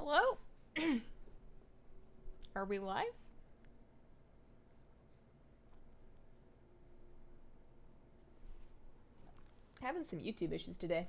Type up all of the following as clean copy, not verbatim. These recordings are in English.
Hello? Are we live? Having some YouTube issues today.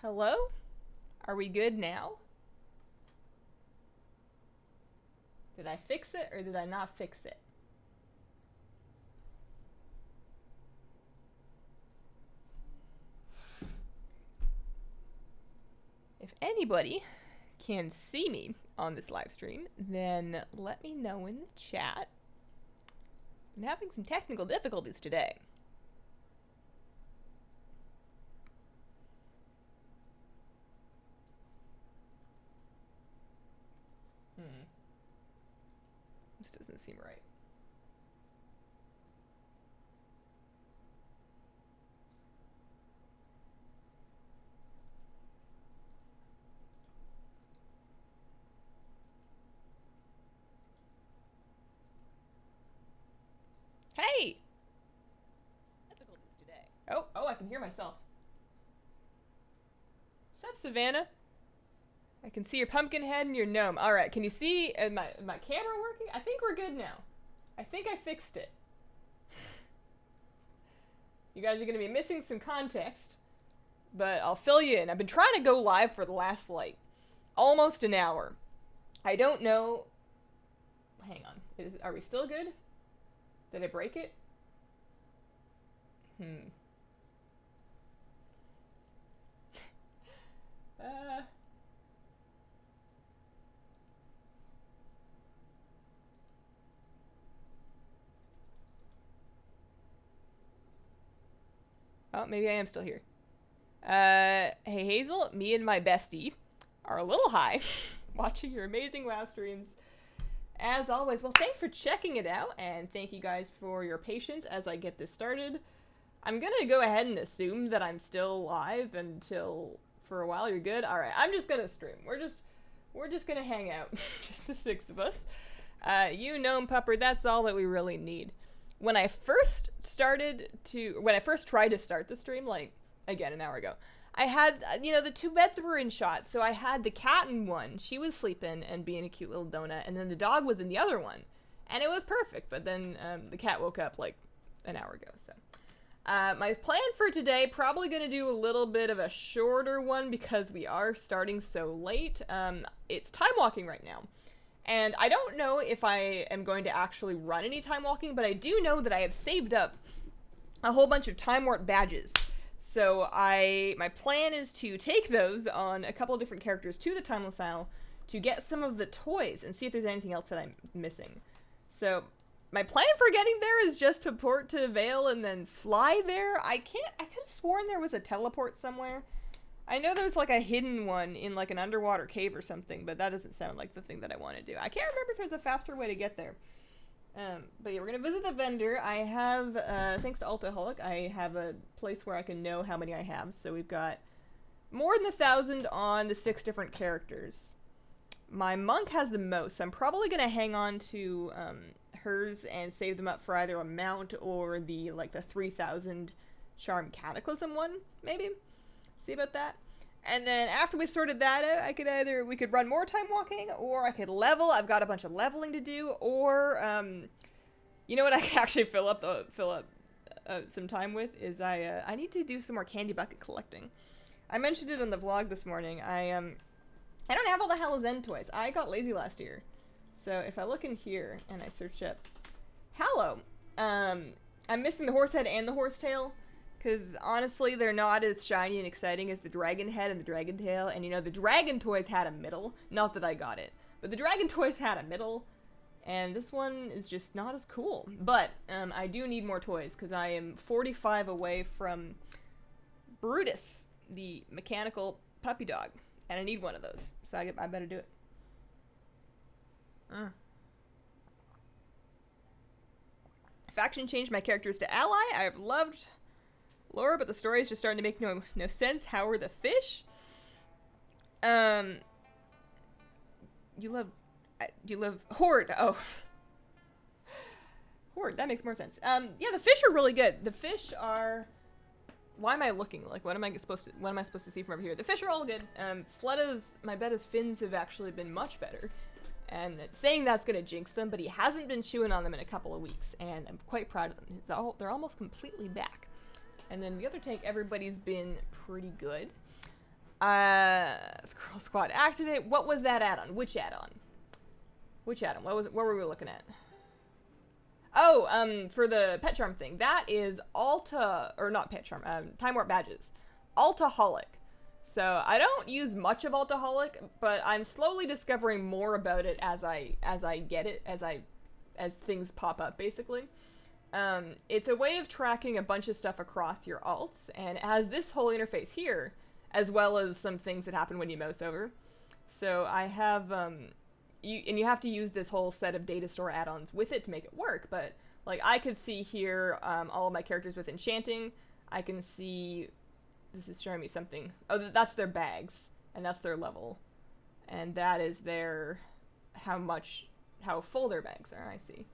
Hello? Are we good now? Did I fix it or did I not fix it? If anybody can see me on this live stream, then let me know in the chat. I'm having some technical difficulties today. This doesn't seem right. Hey! Difficulties today. Oh, I can hear myself. Sup, Savannah? I can see your pumpkin head and your gnome. Alright, can you see my camera working? I think we're good now. I think I fixed it. You guys are going to be missing some context, but I'll fill you in. I've been trying to go live for the last, like, almost an hour. I don't know... Hang on. Are we still good? Did I break it? Oh, maybe I am still here. Hey Hazel, me and my bestie are a little high watching your amazing WoW streams. As always, well, thanks for checking it out, and thank you guys for your patience as I get this started. I'm gonna go ahead and assume that I'm still live until for a while. You're good? Alright, I'm just gonna stream. We're just gonna hang out. Just the six of us. You gnome pupper, that's all that we really need. When I first tried to start the stream, like, again, an hour ago, I had, the two beds were in shot, so I had the cat in one. She was sleeping and being a cute little donut, and then the dog was in the other one. And it was perfect, but then the cat woke up, like, an hour ago, so. My plan for today, probably going to do a little bit of a shorter one because we are starting so late. It's time walking right now. And I don't know if I am going to actually run any time walking, but I do know that I have saved up a whole bunch of time warp badges. So my plan is to take those on a couple of different characters to the Timeless Isle to get some of the toys and see if there's anything else that I'm missing. So my plan for getting there is just to port to Vale and then fly there. I could have sworn there was a teleport somewhere. I know there's like a hidden one in like an underwater cave or something, but that doesn't sound like the thing that I want to do. I can't remember if there's a faster way to get there. But yeah, we're going to visit the vendor. I have, thanks to Altaholic, I have a place where I can know how many I have. So we've got more than 1,000 on the 6 different characters. My monk has the most, so I'm probably going to hang on to hers and save them up for either a mount or the 3,000 charm cataclysm one, maybe. See about that. And then after we've sorted that out, we could run more time walking, or I could level. I've got a bunch of leveling to do, or you know what I can actually fill up some time with is I need to do some more candy bucket collecting. I mentioned it in the vlog this morning. I don't have all the Hallow's End toys. I got lazy last year. So if I look in here and I search up Hallow, I'm missing the horse head and the horsetail. Because, honestly, they're not as shiny and exciting as the dragon head and the dragon tail. And, the dragon toys had a middle. Not that I got it. But the dragon toys had a middle. And this one is just not as cool. But, I do need more toys. Because I am 45 away from Brutus, the mechanical puppy dog. And I need one of those. So I better do it. faction changed my characters to ally. I've loved Laura, but the story is just starting to make no sense. How are the fish? You love Horde. Oh. Horde, that makes more sense. Yeah, the fish are really good. The fish are... Why am I looking? Like, what am I supposed to see from over here? The fish are all good. My bet is fins have actually been much better. And saying that's gonna jinx them, but he hasn't been chewing on them in a couple of weeks, and I'm quite proud of them. They're almost completely back. And then the other tank, everybody's been pretty good. Squirrel Squad activate. What was that add-on? Which add-on? Which add-on? What were we looking at? Oh, for the pet charm thing. That is Alta, or not pet charm, Time Warp badges. Altaholic. So I don't use much of Altaholic, but I'm slowly discovering more about it as I get it, as things pop up, basically. It's a way of tracking a bunch of stuff across your alts, and it has this whole interface here, as well as some things that happen when you mouse over. So I have, you have to use this whole set of data store add-ons with it to make it work, but, like, I could see here, all of my characters with enchanting. I can see, this is showing me something. Oh, that's their bags, and that's their level. And that is their, how full their bags are, I see.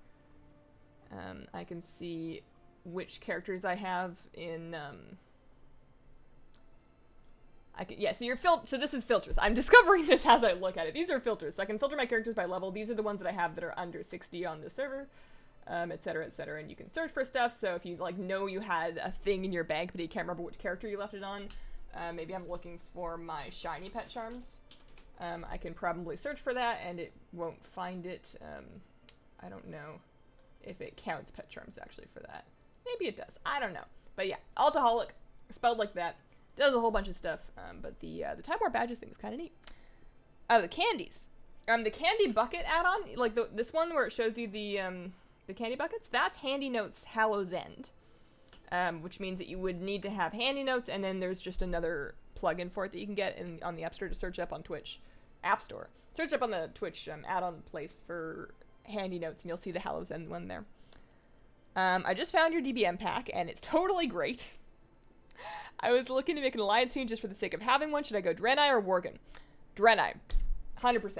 I can see which characters I have in, so this is filters. I'm discovering this as I look at it. These are filters, so I can filter my characters by level. These are the ones that I have that are under 60 on the server, et cetera, and you can search for stuff. So if you, like, know you had a thing in your bag, but you can't remember which character you left it on, maybe I'm looking for my shiny pet charms. I can probably search for that, and it won't find it. I don't know if it counts pet charms actually for that. Maybe it does. I don't know. But yeah, Altaholic, spelled like that. Does a whole bunch of stuff, but the Time Warp badges thing is kind of neat. The candies. The candy bucket add-on, like this one where it shows you the candy buckets, that's Handy Notes Hallow's End, which means that you would need to have Handy Notes, and then there's just another plugin for it that you can get on the App Store to search up on Twitch. App Store. Search up on the Twitch add-on place for Handy Notes, and you'll see the Hallow's End one there. I just found your DBM pack, and it's totally great. I was looking to make an alliance team just for the sake of having one. Should I go Draenei or Worgen? Draenei. 100%.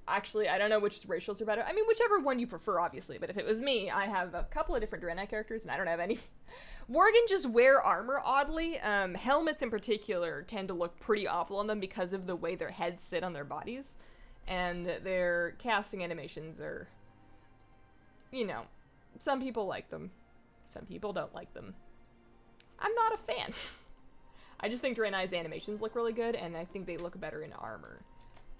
Actually, I don't know which racials are better. I mean, whichever one you prefer, obviously. But if it was me, I have a couple of different Draenei characters, and I don't have any. Worgen just wear armor, oddly. Helmets, in particular, tend to look pretty awful on them because of the way their heads sit on their bodies. And their casting animations are, you know, some people like them. Some people don't like them. I'm not a fan. I just think Draenei's animations look really good, and I think they look better in armor.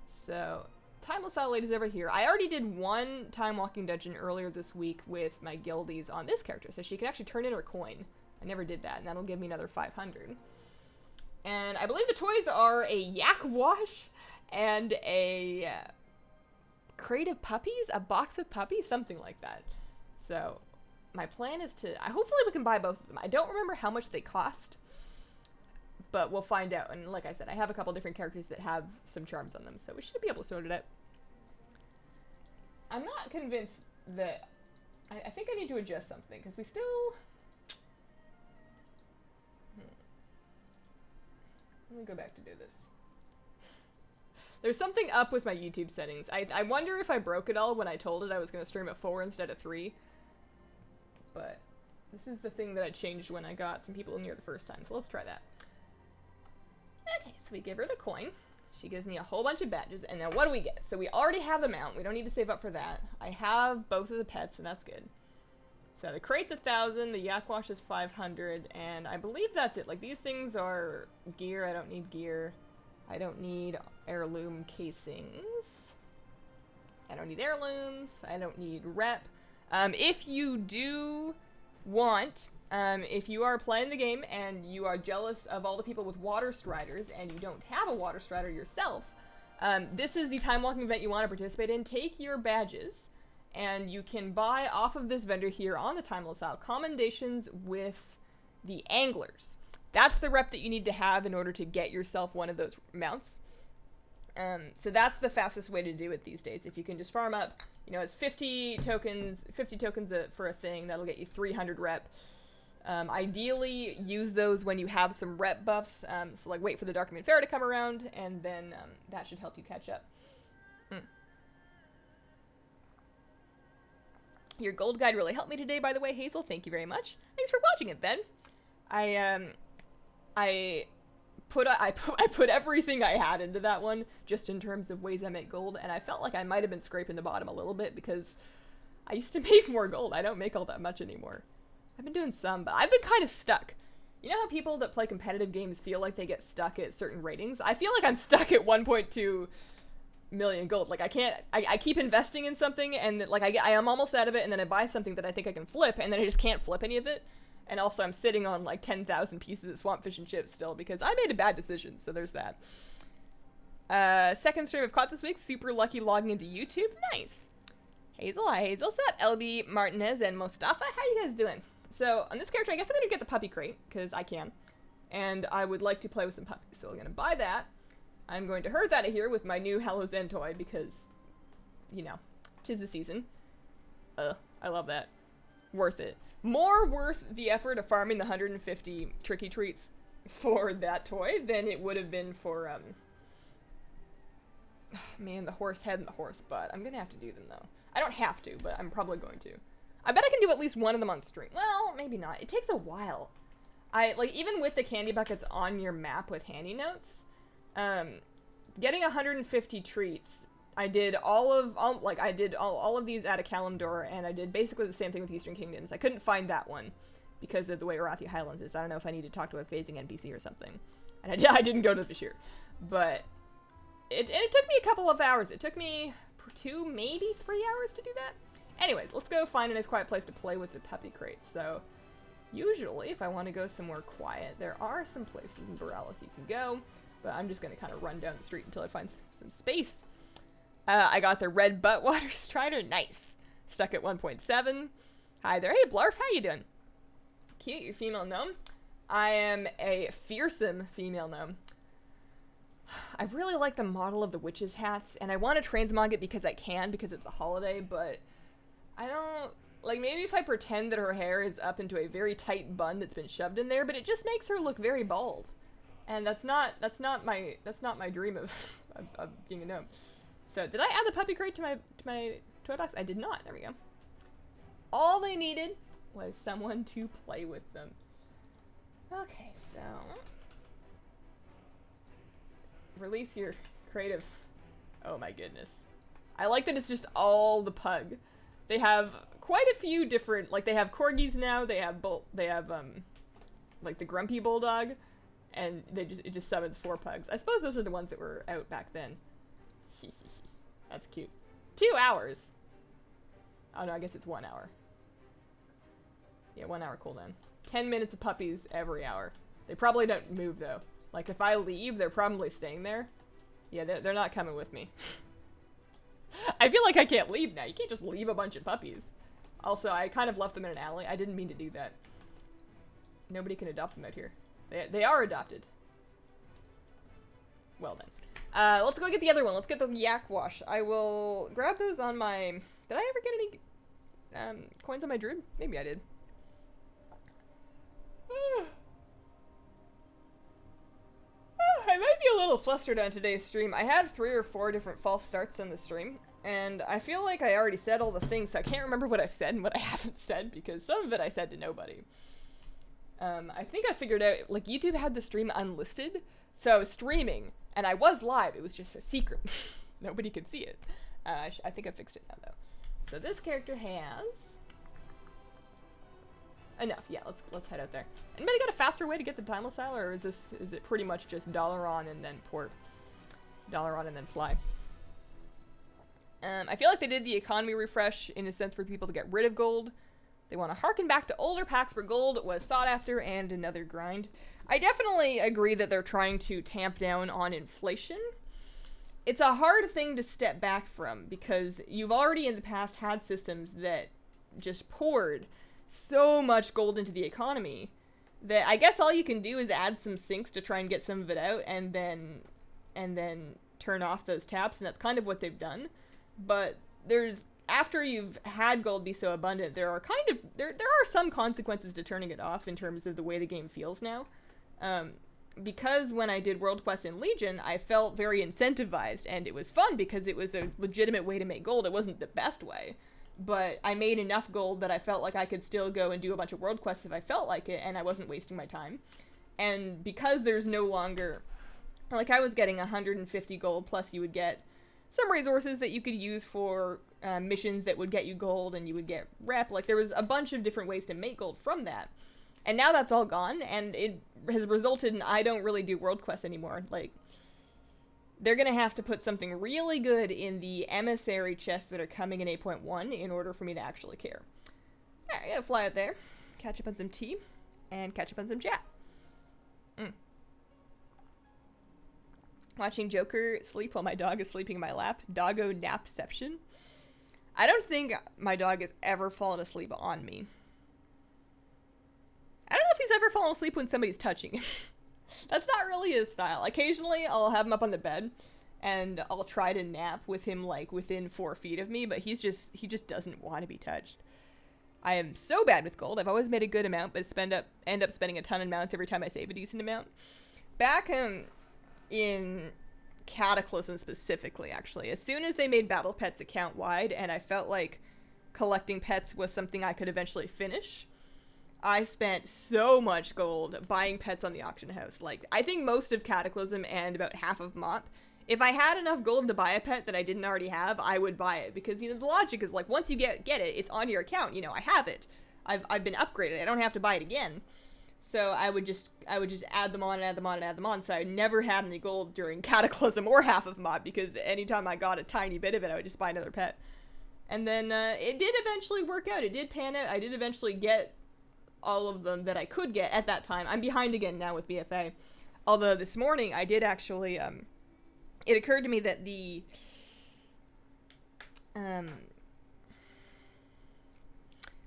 So, Timeless Owl Lady's over here. I already did one time walking dungeon earlier this week with my guildies on this character, so she can actually turn in her coin. I never did that, and that'll give me another 500. And I believe the toys are a yak wash and a crate of puppies, a box of puppies, something like that. So, my plan is to, hopefully we can buy both of them. I don't remember how much they cost, but we'll find out. And like I said, I have a couple different characters that have some charms on them, so we should be able to sort it out. I'm not convinced that, I think I need to adjust something, because we still, let me go back to do this. There's something up with my YouTube settings. I wonder if I broke it all when I told it I was going to stream at 4 instead of 3. But this is the thing that I changed when I got some people in here the first time, so let's try that. Okay, so we give her the coin. She gives me a whole bunch of badges, and now what do we get? So we already have the mount. We don't need to save up for that. I have both of the pets, and that's good. So the crate's 1,000, the yak wash is 500, and I believe that's it. Like, these things are gear. I don't need gear. I don't need heirloom casings. I don't need heirlooms. I don't need rep. If you do want, if you are playing the game and you are jealous of all the people with water striders and you don't have a water strider yourself, this is the time walking event you want to participate in. Take your badges and you can buy off of this vendor here on the Timeless Isle commendations with the anglers. That's the rep that you need to have in order to get yourself one of those mounts. So that's the fastest way to do it these days. If you can just farm up, you know, it's 50 tokens for a thing. That'll get you 300 rep. Ideally, use those when you have some rep buffs. So, like, wait for the Darkmoon Fair to come around, and then that should help you catch up. Your gold guide really helped me today, by the way, Hazel. Thank you very much. Thanks for watching it, Ben. I put everything I had into that one, just in terms of ways I make gold, and I felt like I might have been scraping the bottom a little bit, because I used to make more gold. I don't make all that much anymore. I've been doing some, but I've been kind of stuck. You know how people that play competitive games feel like they get stuck at certain ratings? I feel like I'm stuck at 1.2 million gold. Like, I keep investing in something, and like I am almost out of it, and then I buy something that I think I can flip, and then I just can't flip any of it. And also I'm sitting on like 10,000 pieces of swamp fish and chips still, because I made a bad decision, so there's that. Second stream I've caught this week. Super lucky logging into YouTube. Nice. Hazel, hi Hazel. What's up? LB, Martinez, and Mostafa. How you guys doing? So on this character, I guess I'm gonna get the puppy crate, because I can. And I would like to play with some puppies, so I'm gonna buy that. I'm going to herd that here with my new Hello Zen toy, because, you know, 'tis the season. I love that. Worth it. More worth the effort of farming the 150 tricky treats for that toy than it would have been for, man, the horse head and the horse butt. I'm gonna have to do them, though. I don't have to, but I'm probably going to. I bet I can do at least one of them on stream. Well, maybe not. It takes a while. Like, even with the candy buckets on your map with handy notes, getting 150 treats, I did all of these at a Kalimdor, and I did basically the same thing with Eastern Kingdoms. I couldn't find that one because of the way Arathi Highlands is. I don't know if I need to talk to a phasing NPC or something. And I didn't go to the Vashir. But it took me a couple of hours. It took me 2, maybe 3 hours to do that. Anyways, let's go find a nice quiet place to play with the puppy crate. So, usually, if I want to go somewhere quiet, there are some places in Borealis you can go. But I'm just going to kind of run down the street until I find some space. I got the red buttwater strider. Nice. Stuck at 1.7. Hi there. Hey, Blarf. How you doing? Cute. You're female gnome. I am a fearsome female gnome. I really like the model of the witch's hats, and I want to transmog it because I can, because it's a holiday, but I don't... Like, maybe if I pretend that her hair is up into a very tight bun that's been shoved in there, but it just makes her look very bald. And that's not my dream of being a gnome. So, did I add the puppy crate to my toy box? I did not. There we go. All they needed was someone to play with them. Okay, so... Release your creative... Oh my goodness. I like that it's just all the pug. They have quite a few different... Like, they have corgis now, they have like, the grumpy bulldog, and it just summons 4 pugs. I suppose those are the ones that were out back then. That's cute. 2 hours. Oh no, I guess it's 1 hour. Yeah, 1 hour cooldown. 10 minutes of puppies every hour. They probably don't move though. Like if I leave, they're probably staying there. Yeah, they're not coming with me. I feel like I can't leave now. You can't just leave a bunch of puppies. Also, I kind of left them in an alley. I didn't mean to do that. Nobody can adopt them out here. They are adopted. Well then. Let's go get the other one. Let's get the yak wash. I will grab those on my... Did I ever get any coins on my druid? Maybe I did. I might be a little flustered on today's stream. I had 3 or 4 different false starts on the stream, and I feel like I already said all the things, so I can't remember what I've said and what I haven't said, because some of it I said to nobody. I think I figured out, like, YouTube had the stream unlisted, so I was streaming, and I was live. It was just a secret. Nobody could see it. I think I fixed it now, though. So this character has... enough. Yeah, let's head out there. Anybody got a faster way to get the time style, or is it pretty much just dollar on and then port? Dollar on and then fly. I feel like they did the economy refresh in a sense for people to get rid of gold. They want to harken back to older packs where gold was sought after and another grind. I definitely agree that they're trying to tamp down on inflation. It's a hard thing to step back from because you've already in the past had systems that just poured so much gold into the economy that I guess all you can do is add some sinks to try and get some of it out and then turn off those taps, and that's kind of what they've done. But after you've had gold be so abundant, there are some consequences to turning it off in terms of the way the game feels now. Because when I did World Quest in Legion, I felt very incentivized, and it was fun because it was a legitimate way to make gold. It wasn't the best way, but I made enough gold that I felt like I could still go and do a bunch of World Quests if I felt like it, and I wasn't wasting my time. And because there's no longer, like, I was getting 150 gold, plus you would get some resources that you could use for missions that would get you gold, and you would get rep. Like, there was a bunch of different ways to make gold from that. And now that's all gone, and it has resulted in I don't really do World Quests anymore. Like, they're going to have to put something really good in the emissary chests that are coming in 8.1 in order for me to actually care. Alright, I gotta fly out there, catch up on some tea, and catch up on some chat. Watching Joker sleep while my dog is sleeping in my lap. Doggo napception. I don't think my dog has ever fallen asleep on me. I don't know if he's ever fallen asleep when somebody's touching him. That's not really his style. Occasionally, I'll have him up on the bed, and I'll try to nap with him, like, within 4 feet of me, but he just doesn't want to be touched. I am so bad with gold. I've always made a good amount, but end up spending a ton of amounts every time I save a decent amount. Back in Cataclysm specifically, actually, as soon as they made Battle Pets account-wide, and I felt like collecting pets was something I could eventually finish, I spent so much gold buying pets on the auction house. Like, I think most of Cataclysm and about half of MOP, if I had enough gold to buy a pet that I didn't already have, I would buy it. Because, you know, the logic is, like, once you get it, it's on your account. You know, I have it. I've been upgraded. I don't have to buy it again. So I would just add them on and add them on and add them on. So I never had any gold during Cataclysm or half of MOP, because anytime I got a tiny bit of it, I would just buy another pet. And then it did eventually work out. It did pan out. I did eventually get all of them that I could get at that time. I'm behind again now with BFA. Although this morning I did actually, it occurred to me that the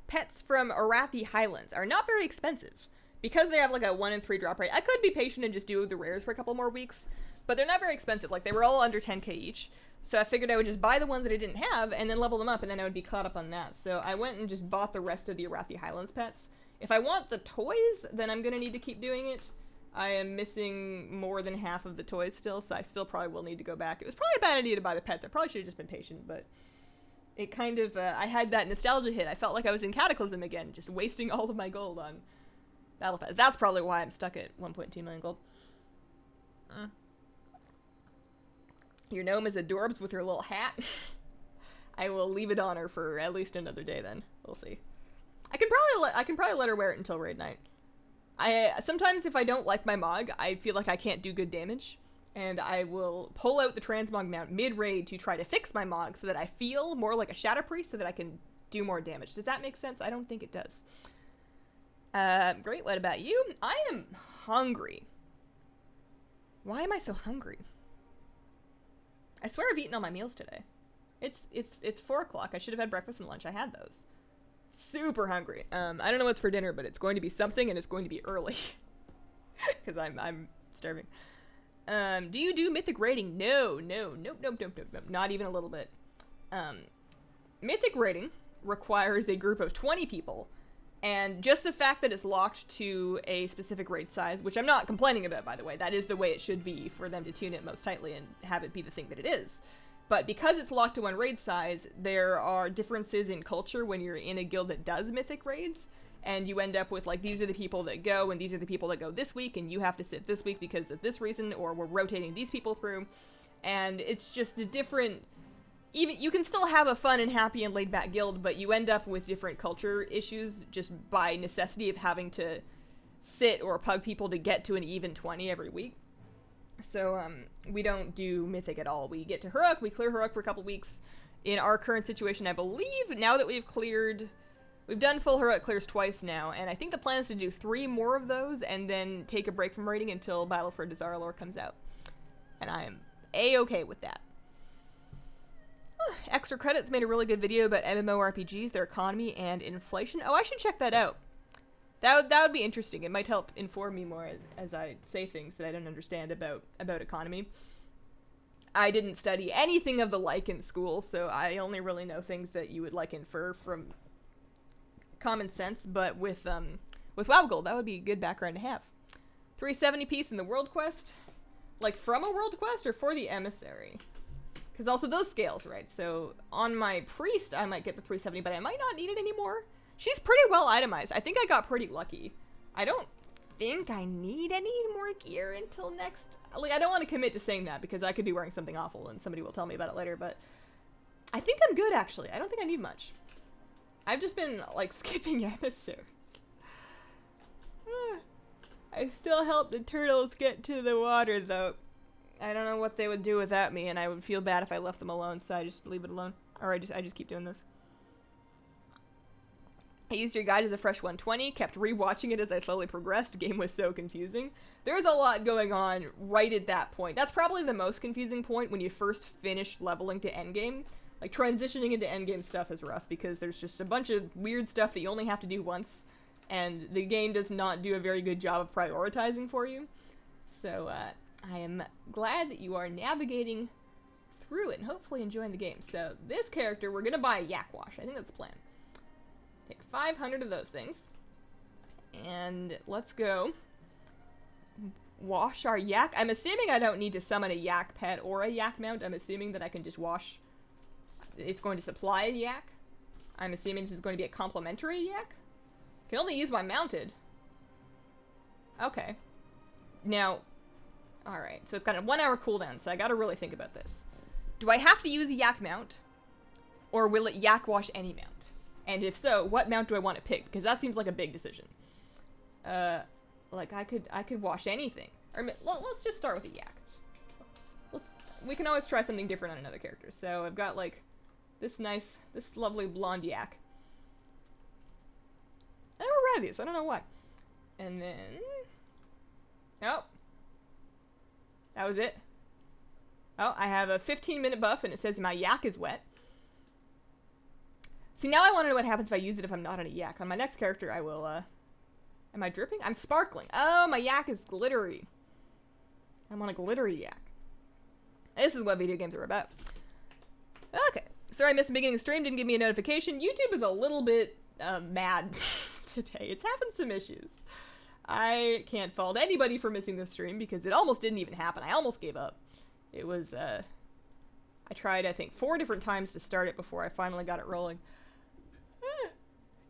pets from Arathi Highlands are not very expensive. Because they have like a 1 in 3 drop rate, I could be patient and just do the rares for a couple more weeks, but they're not very expensive. Like, they were all under 10k each, so I figured I would just buy the ones that I didn't have and then level them up, and then I would be caught up on that. So I went and just bought the rest of the Arathi Highlands pets. If I want the toys, then I'm going to need to keep doing it. I am missing more than half of the toys still, so I still probably will need to go back. It was probably a bad idea to buy the pets. I probably should have just been patient, but it kind of, I had that nostalgia hit. I felt like I was in Cataclysm again, just wasting all of my gold on Battle Pass. That's probably why I'm stuck at 1.2 million gold. Your gnome is adorbs with her little hat. I will leave it on her for at least another day then. We'll see. I can probably let her wear it until raid night. Sometimes if I don't like my Mog, I feel like I can't do good damage, and I will pull out the transmog mount mid-raid to try to fix my Mog so that I feel more like a Shadow Priest so that I can do more damage. Does that make sense? I don't think it does. Great, what about you? I am hungry. Why am I so hungry? I swear I've eaten all my meals today. It's 4 o'clock. I should have had breakfast and lunch. I had those. Super hungry. I don't know what's for dinner, but it's going to be something, and it's going to be early. Because I'm starving. Do you do mythic raiding? No. Not even a little bit. Mythic raiding requires a group of 20 people. And just the fact that it's locked to a specific raid size, which I'm not complaining about, by the way. That is the way it should be for them to tune it most tightly and have it be the thing that it is. But because it's locked to one raid size, there are differences in culture when you're in a guild that does mythic raids. And you end up with, like, these are the people that go, and these are the people that go this week, and you have to sit this week because of this reason, or we're rotating these people through. And it's just a different... Even you can still have a fun and happy and laid back guild, but you end up with different culture issues just by necessity of having to sit or pug people to get to an even 20 every week. So we don't do mythic at all. We get to Huruk, we clear Huruk for a couple weeks. In our current situation, I believe now that we've done full Huruk clears twice now, and I think the plan is to do 3 more of those and then take a break from raiding until Battle for Dazar'alor comes out. And I am a-okay with that. Extra Credits made a really good video about MMORPGs, their economy, and inflation. Oh, I should check that out. That would be interesting. It might help inform me more as I say things that I don't understand about economy. I didn't study anything of the like in school, so I only really know things that you would like infer from common sense, but with WoW Gold, that would be a good background to have. 370 piece in the World Quest? Like from a World Quest or for the Emissary? Because also those scales, right? So on my Priest, I might get the 370, but I might not need it anymore. She's pretty well itemized. I think I got pretty lucky. I don't think I need any more gear until next... Like, I don't want to commit to saying that because I could be wearing something awful and somebody will tell me about it later, but I think I'm good, actually. I don't think I need much. I've just been, like, skipping emissaries. I still help the turtles get to the water, though. I don't know what they would do without me, and I would feel bad if I left them alone, so I just leave it alone. Or I just keep doing this. I used your guide as a fresh 120, kept rewatching it as I slowly progressed. Game was so confusing. There's a lot going on right at that point. That's probably the most confusing point when you first finish leveling to endgame. Like, transitioning into endgame stuff is rough because there's just a bunch of weird stuff that you only have to do once, and the game does not do a very good job of prioritizing for you. So, I am glad that you are navigating through it and hopefully enjoying the game. So, this character, we're gonna buy a yak wash. I think that's the plan. Take 500 of those things. And let's go wash our yak. I'm assuming I don't need to summon a yak pet or a yak mount. I'm assuming that I can just wash. It's going to supply a yak. I'm assuming this is going to be a complimentary yak. Can only use my mounted. Okay. Now, alright. So it's got a 1 hour cooldown, so I gotta really think about this. Do I have to use a yak mount? Or will it yak wash any mount? And if so, what mount do I want to pick? Because that seems like a big decision. Like I could wash anything. Or let's just start with a yak. We can always try something different on another character. So I've got like this lovely blonde yak. I never ride these. I don't know why. And then, oh, that was it. Oh, I have a 15-minute buff, and it says my yak is wet. See, now I want to know what happens if I use it if I'm not on a yak. On my next character, I will, am I dripping? I'm sparkling. Oh, my yak is glittery. I'm on a glittery yak. This is what video games are about. Okay. Sorry I missed the beginning of the stream. Didn't give me a notification. YouTube is a little bit, mad today. It's having some issues. I can't fault anybody for missing the stream because it almost didn't even happen. I almost gave up. It was, I tried, I think, 4 different times to start it before I finally got it rolling.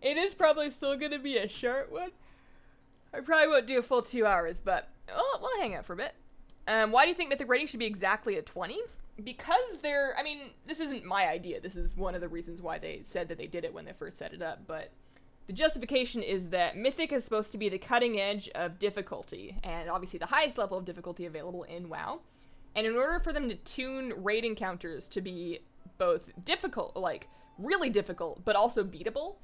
It is probably still going to be a short one. I probably won't do a full 2 hours, but we'll hang out for a bit. Why do you think Mythic rating should be exactly a 20? Because I mean, this isn't my idea. This is one of the reasons why they said that they did it when they first set it up, but the justification is that Mythic is supposed to be the cutting edge of difficulty, and obviously the highest level of difficulty available in WoW. And in order for them to tune raid encounters to be both difficult, like really difficult, but also beatable,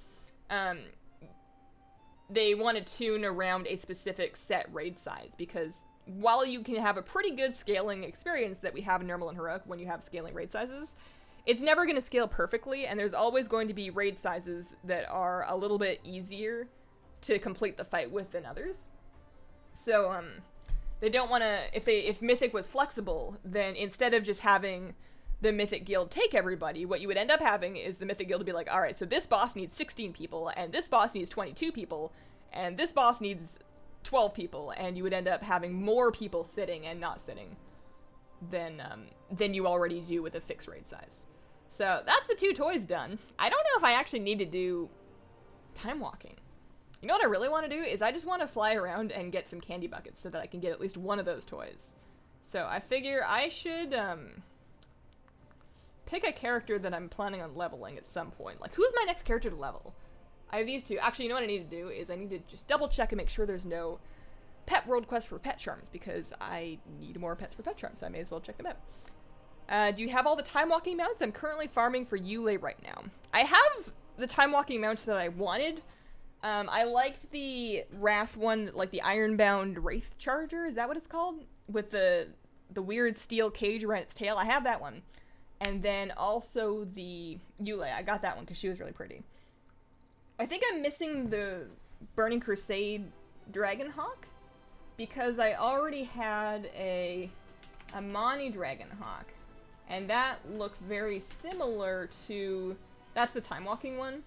they want to tune around a specific set raid size, because while you can have a pretty good scaling experience that we have in Normal and Heroic when you have scaling raid sizes, it's never going to scale perfectly, and there's always going to be raid sizes that are a little bit easier to complete the fight with than others. So, they don't want to, if Mythic was flexible, then instead of just having the Mythic Guild take everybody, what you would end up having is the Mythic Guild to be like, alright, so this boss needs 16 people, and this boss needs 22 people, and this boss needs 12 people, and you would end up having more people sitting and not sitting than you already do with a fixed raid size. So that's the 2 toys done. I don't know if I actually need to do time walking. You know what I really want to do is I just want to fly around and get some candy buckets so that I can get at least one of those toys. So I figure I should pick a character that I'm planning on leveling at some point. Like, who's my next character to level? I have these 2. Actually, you know what I need to do is I need to just double check and make sure there's no pet world quest for pet charms, because I need more pets for pet charms, so I may as well check them out. Do you have all the time walking mounts? I'm currently farming for Yule right now. I have the time walking mounts that I wanted. I liked the Wrath one, like the Ironbound Wraith Charger, is that what it's called? With the weird steel cage around its tail. I have that one. And then also the Yule. I got that one because she was really pretty. I think I'm missing the Burning Crusade Dragonhawk, because I already had a Mani Dragonhawk And that looked very similar to... That's the time walking one.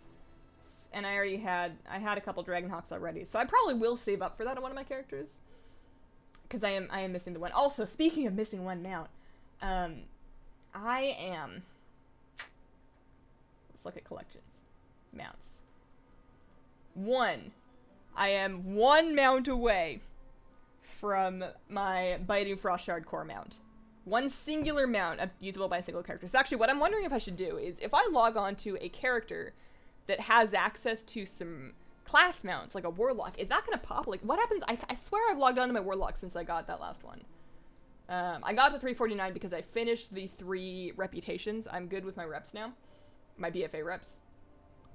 And I had a couple Dragonhawks already. So I probably will save up for that on one of my characters. Because I am missing the one. Also, speaking of missing one mount, I am... Let's look at collections. Mounts. I am one mount away from my Biting Frostshard core mount. One singular mount usable by a single character. So actually what I'm wondering if I should do is if I log on to a character that has access to some class mounts, like a Warlock, is that going to pop? Like, what happens? I swear I've logged on to my Warlock since I got that last one. I got to 349 because I finished the 3 reputations. I'm good with my reps now. My BFA reps.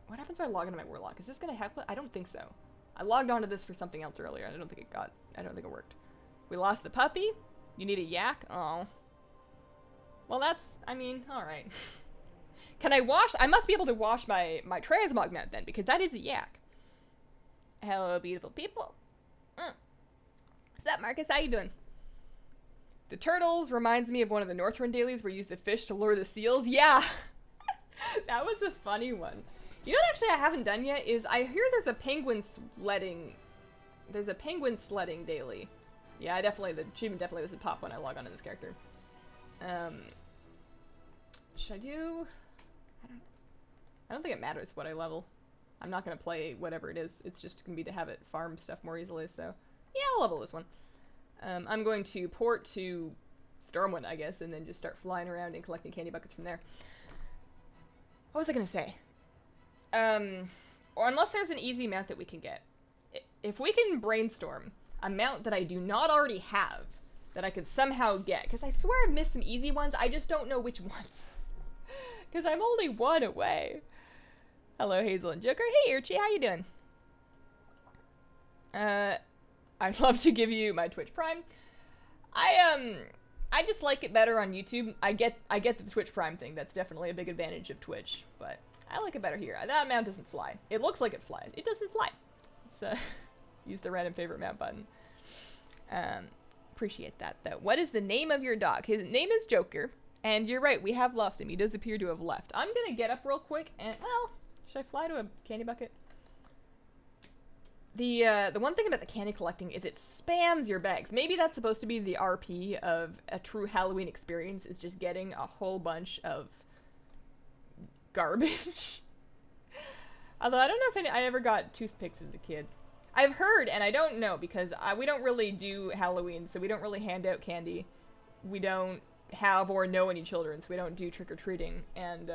What happens if I log into my Warlock? Is this going to help? I don't think so. I logged onto this for something else earlier, and I don't think it worked. We lost the puppy. You need a yak? Oh. Well, that's, I mean, alright. Can I wash? I must be able to wash my transmog mount then, because that is a yak. Hello, beautiful people. What's up, Marcus? How you doing? The turtles reminds me of one of the Northrend dailies where you use the fish to lure the seals. Yeah! That was a funny one. You know what actually I haven't done yet is I hear there's a penguin sledding. There's a penguin sledding daily. Yeah, the achievement definitely doesn't pop when I log on to this character. Should I do... I don't think it matters what I level. I'm not going to play whatever it is. It's just going to be to have it farm stuff more easily, so... Yeah, I'll level this one. I'm going to port to Stormwind, I guess, and then just start flying around and collecting candy buckets from there. What was I going to say? Or unless there's an easy mount that we can get. If we can brainstorm a mount that I do not already have, that I could somehow get, because I swear I've missed some easy ones, I just don't know which ones. Because I'm only one away. Hello, Hazel and Joker. Hey, Urchi, how you doing? I'd love to give you my Twitch Prime. I just like it better on YouTube. I get the Twitch Prime thing. That's definitely a big advantage of Twitch, but I like it better here. That mount doesn't fly. It looks like it flies. It doesn't fly. It's use the random favorite mount button. Appreciate that though. What is the name of your dog? His name is Joker, and you're right, we have lost him. He does appear to have left. I'm gonna get up real quick and, well, should I fly to a candy bucket? The one thing about the candy collecting is it spams your bags. Maybe that's supposed to be the RP of a true Halloween experience, is just getting a whole bunch of garbage. Although I don't know if I ever got toothpicks as a kid. I've heard, and I don't know, because we don't really do Halloween, so we don't really hand out candy. We don't have or know any children, so we don't do trick-or-treating, and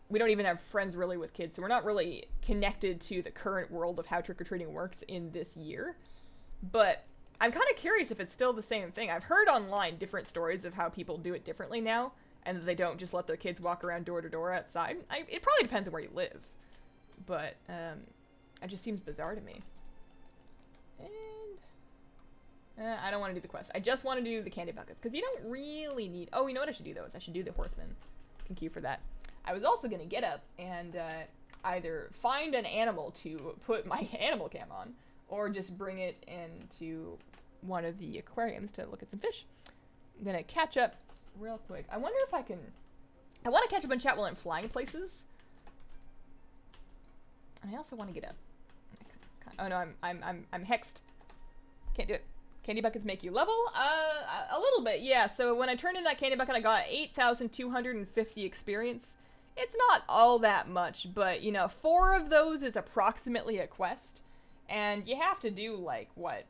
we don't even have friends really with kids, so we're not really connected to the current world of how trick-or-treating works in this year. But I'm kind of curious if it's still the same thing. I've heard online different stories of how people do it differently now, and that they don't just let their kids walk around door to door outside. It probably depends on where you live, but it just seems bizarre to me. And I don't want to do the quest. I just want to do the candy buckets, because you don't really need... Oh, you know what I should do, though, is I should do the horseman. Can queue for that. I was also going to get up and either find an animal to put my animal cam on, or just bring it into one of the aquariums to look at some fish. I'm going to catch up real quick. I wonder if I can... I want to catch up on chat while I'm flying places. And I also want to get up. Oh no, I'm hexed. Can't do it. Candy buckets make you level? A little bit, yeah. So when I turned in that candy bucket, I got 8,250 experience. It's not all that much, but, you know, 4 of those is approximately a quest. And you have to do, like, what,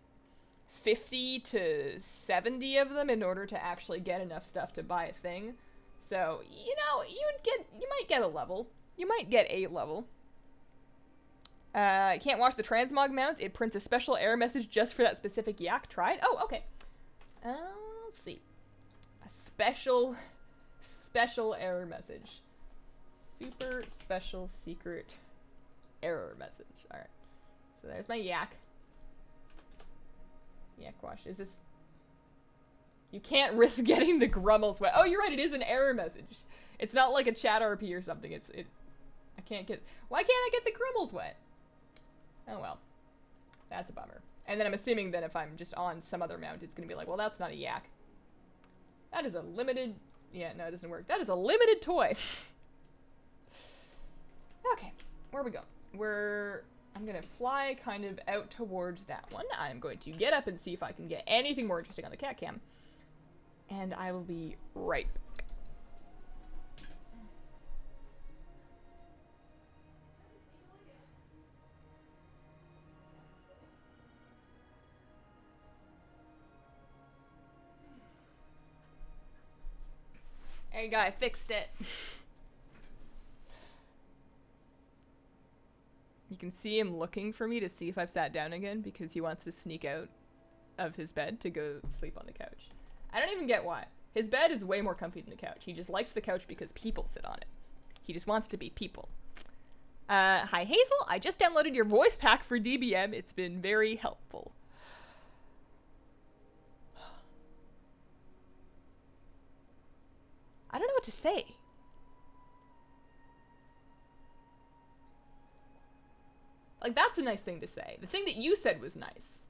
50 to 70 of them in order to actually get enough stuff to buy a thing. So, you know, you might get a level. You might get a level. I can't watch the transmog mount. It prints a special error message just for that specific yak. Try it. Oh, okay. Let's see. A special error message. Super special secret error message. All right. So there's my yak. Yak wash. Is this... You can't risk getting the grummels wet. Oh, you're right. It is an error message. It's not like a chat RP or something. I can't get... Why can't I get the grummels wet? Oh well, that's a bummer. And then I'm assuming that if I'm just on some other mount, it's going to be like, well, that's not a yak. That is a limited... Yeah, no, it doesn't work. That is a limited toy. Okay, where are we going? I'm going to fly kind of out towards that one. I'm going to get up and see if I can get anything more interesting on the cat cam. And I will be right back. There you go, I fixed it. You can see him looking for me to see if I've sat down again because he wants to sneak out of his bed to go sleep on the couch. I don't even get why. His bed is way more comfy than the couch. He just likes the couch because people sit on it. He just wants to be people. Hi Hazel, I just downloaded your voice pack for DBM. It's been very helpful. I don't know what to say. Like, that's a nice thing to say. The thing that you said was nice.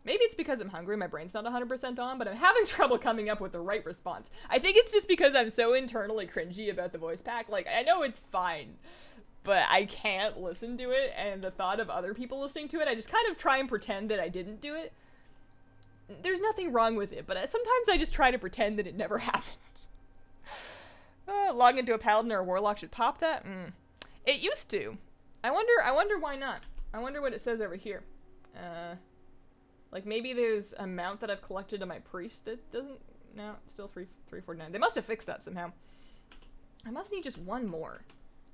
Maybe it's because I'm hungry, my brain's not 100% on, but I'm having trouble coming up with the right response. I think it's just because I'm so internally cringy about the voice pack. Like, I know it's fine, but I can't listen to it, and the thought of other people listening to it, I just kind of try and pretend that I didn't do it. There's nothing wrong with it, but sometimes I just try to pretend that it never happened. Log into a paladin or a warlock should pop that? It used to. I wonder why not. I wonder what it says over here. Like maybe there's a mount that I've collected on my priest that doesn't... No, it's still 349. They must have fixed that somehow. I must need just one more.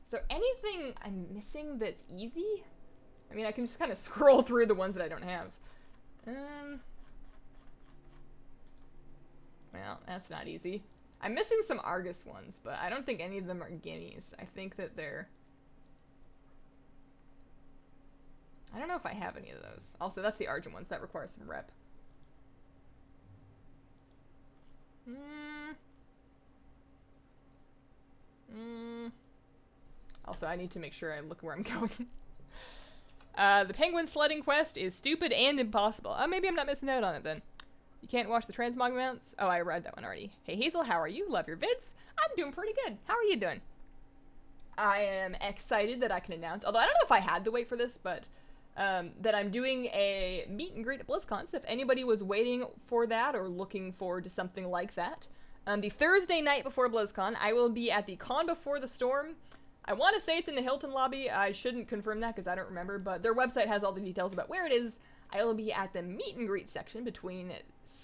Is there anything I'm missing that's easy? I mean, I can just kind of scroll through the ones that I don't have. Well, that's not easy. I'm missing some Argus ones, but I don't think any of them are guineas. I think that they're... I don't know if I have any of those. Also, that's the Argent ones. That requires some rep. Also, I need to make sure I look where I'm going. The penguin sledding quest is stupid and impossible. Maybe I'm not missing out on it then. You can't watch the transmog mounts? Oh, I read that one already. Hey Hazel, how are you? Love your vids. I'm doing pretty good. How are you doing? I am excited that I can announce, although I don't know if I had to wait for this, but that I'm doing a meet and greet at BlizzCon. So if anybody was waiting for that or looking forward to something like that, the Thursday night before BlizzCon, I will be at the Con Before the Storm. I want to say it's in the Hilton lobby. I shouldn't confirm that because I don't remember, but their website has all the details about where it is. I will be at the meet and greet section between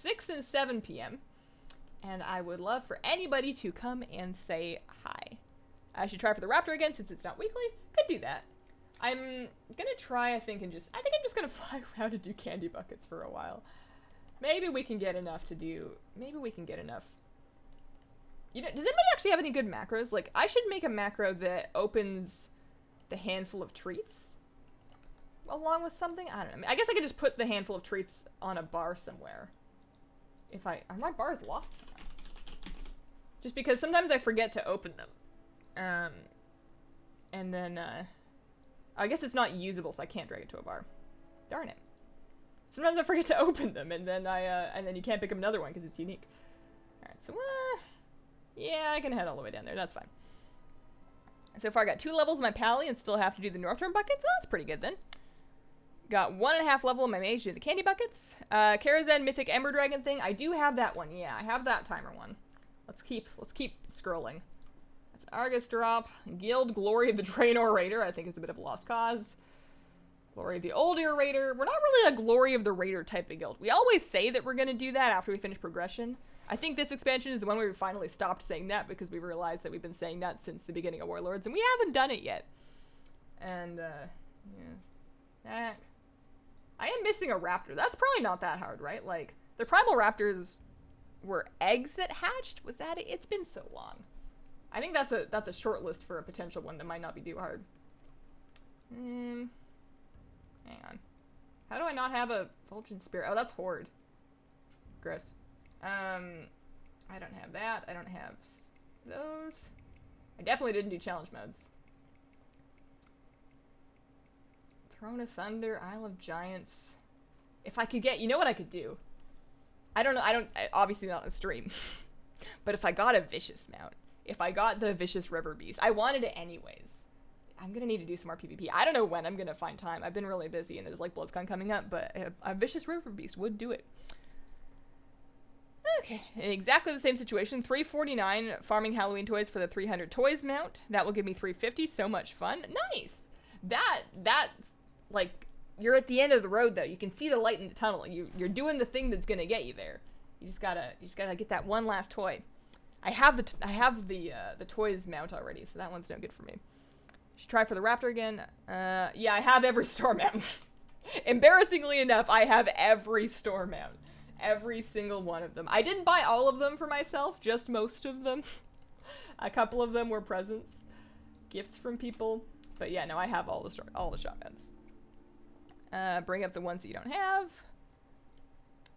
6 and 7 p.m. And I would love for anybody to come and say hi. I should try for the Raptor again since it's not weekly. Could do that. I'm gonna try, I think I'm just gonna fly around and do candy buckets for a while. Maybe we can get enough to do, maybe we can get enough. You know, does anybody actually have any good macros? Like, I should make a macro that opens the handful of treats along with something. I don't know. I guess I could just put the handful of treats on a bar somewhere. Are my bars locked? Just because sometimes I forget to open them. And then, I guess it's not usable, so I can't drag it to a bar. Darn it. Sometimes I forget to open them, and then and then you can't pick up another one because it's unique. Alright, so, yeah, I can head all the way down there. That's fine. So far, I got 2 levels in my pally and still have to do the Northrend buckets. Oh, that's pretty good then. Got 1.5 level in my mage to do the candy buckets. Karazhan Mythic Ember Dragon thing. I do have that one. Yeah, I have that timer one. Let's keep scrolling. That's Argus drop. Guild Glory of the Draenor Raider. I think it's a bit of a lost cause. Glory of the Oldir Raider. We're not really a Glory of the Raider type of guild. We always say that we're going to do that after we finish progression. I think this expansion is the one where we finally stopped saying that because we realized that we've been saying that since the beginning of Warlords, and we haven't done it yet. And, yeah. I am missing a raptor. That's probably not that hard, right? Like, the primal raptors were eggs that hatched? Was that it? It's been so long. I think that's a short list for a potential one that might not be too hard. Hang on. How do I not have a Fulgent Spear? Oh, that's Horde. Gross. I don't have that. I don't have those. I definitely didn't do challenge modes. Throne of Thunder, Isle of Giants. If I could get, you know what I could do? I don't know. Obviously not on stream. But if I got a vicious mount, if I got the vicious river beast, I wanted it anyways. I'm going to need to do some more PvP. I don't know when I'm going to find time. I've been really busy and there's like BlizzCon coming up, but a vicious river beast would do it. Okay, exactly the same situation. $349 farming Halloween toys for the 300 toys mount. That will give me $350. So much fun. Nice. That's like, you're at the end of the road though. You can see the light in the tunnel. You're doing the thing that's gonna get you there. You just gotta get that one last toy. I have the toys mount already, so that one's no good for me. Should try for the raptor again. Yeah, I have every store mount. Embarrassingly enough, I have every store mount. Every single one of them. I didn't buy all of them for myself, just most of them. A couple of them were presents, gifts from people. But yeah, no, I have all the shop mounts. Bring up the ones that you don't have.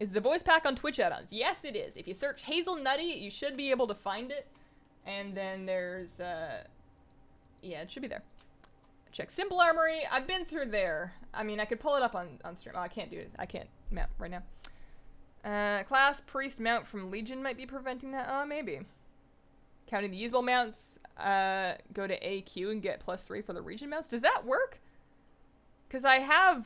Is the voice pack on Twitch add-ons? Yes, it is. If you search Hazelnutty, you should be able to find it. And then there's, yeah, it should be there. Check Simple Armory. I've been through there. I mean, I could pull it up on stream. Oh, I can't do it. I can't mount right now. Class Priest mount from Legion might be preventing that. Oh, maybe. Counting the usable mounts, go to AQ and get +3 for the region mounts. Does that work? Because I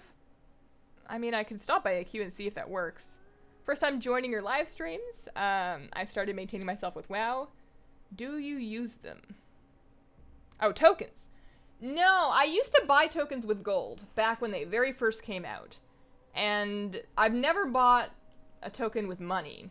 mean, I could stop by AQ and see if that works. First time joining your live streams. I started maintaining myself with WoW. Do you use them? Oh, tokens. No, I used to buy tokens with gold back when they very first came out. And I've never bought a token with money.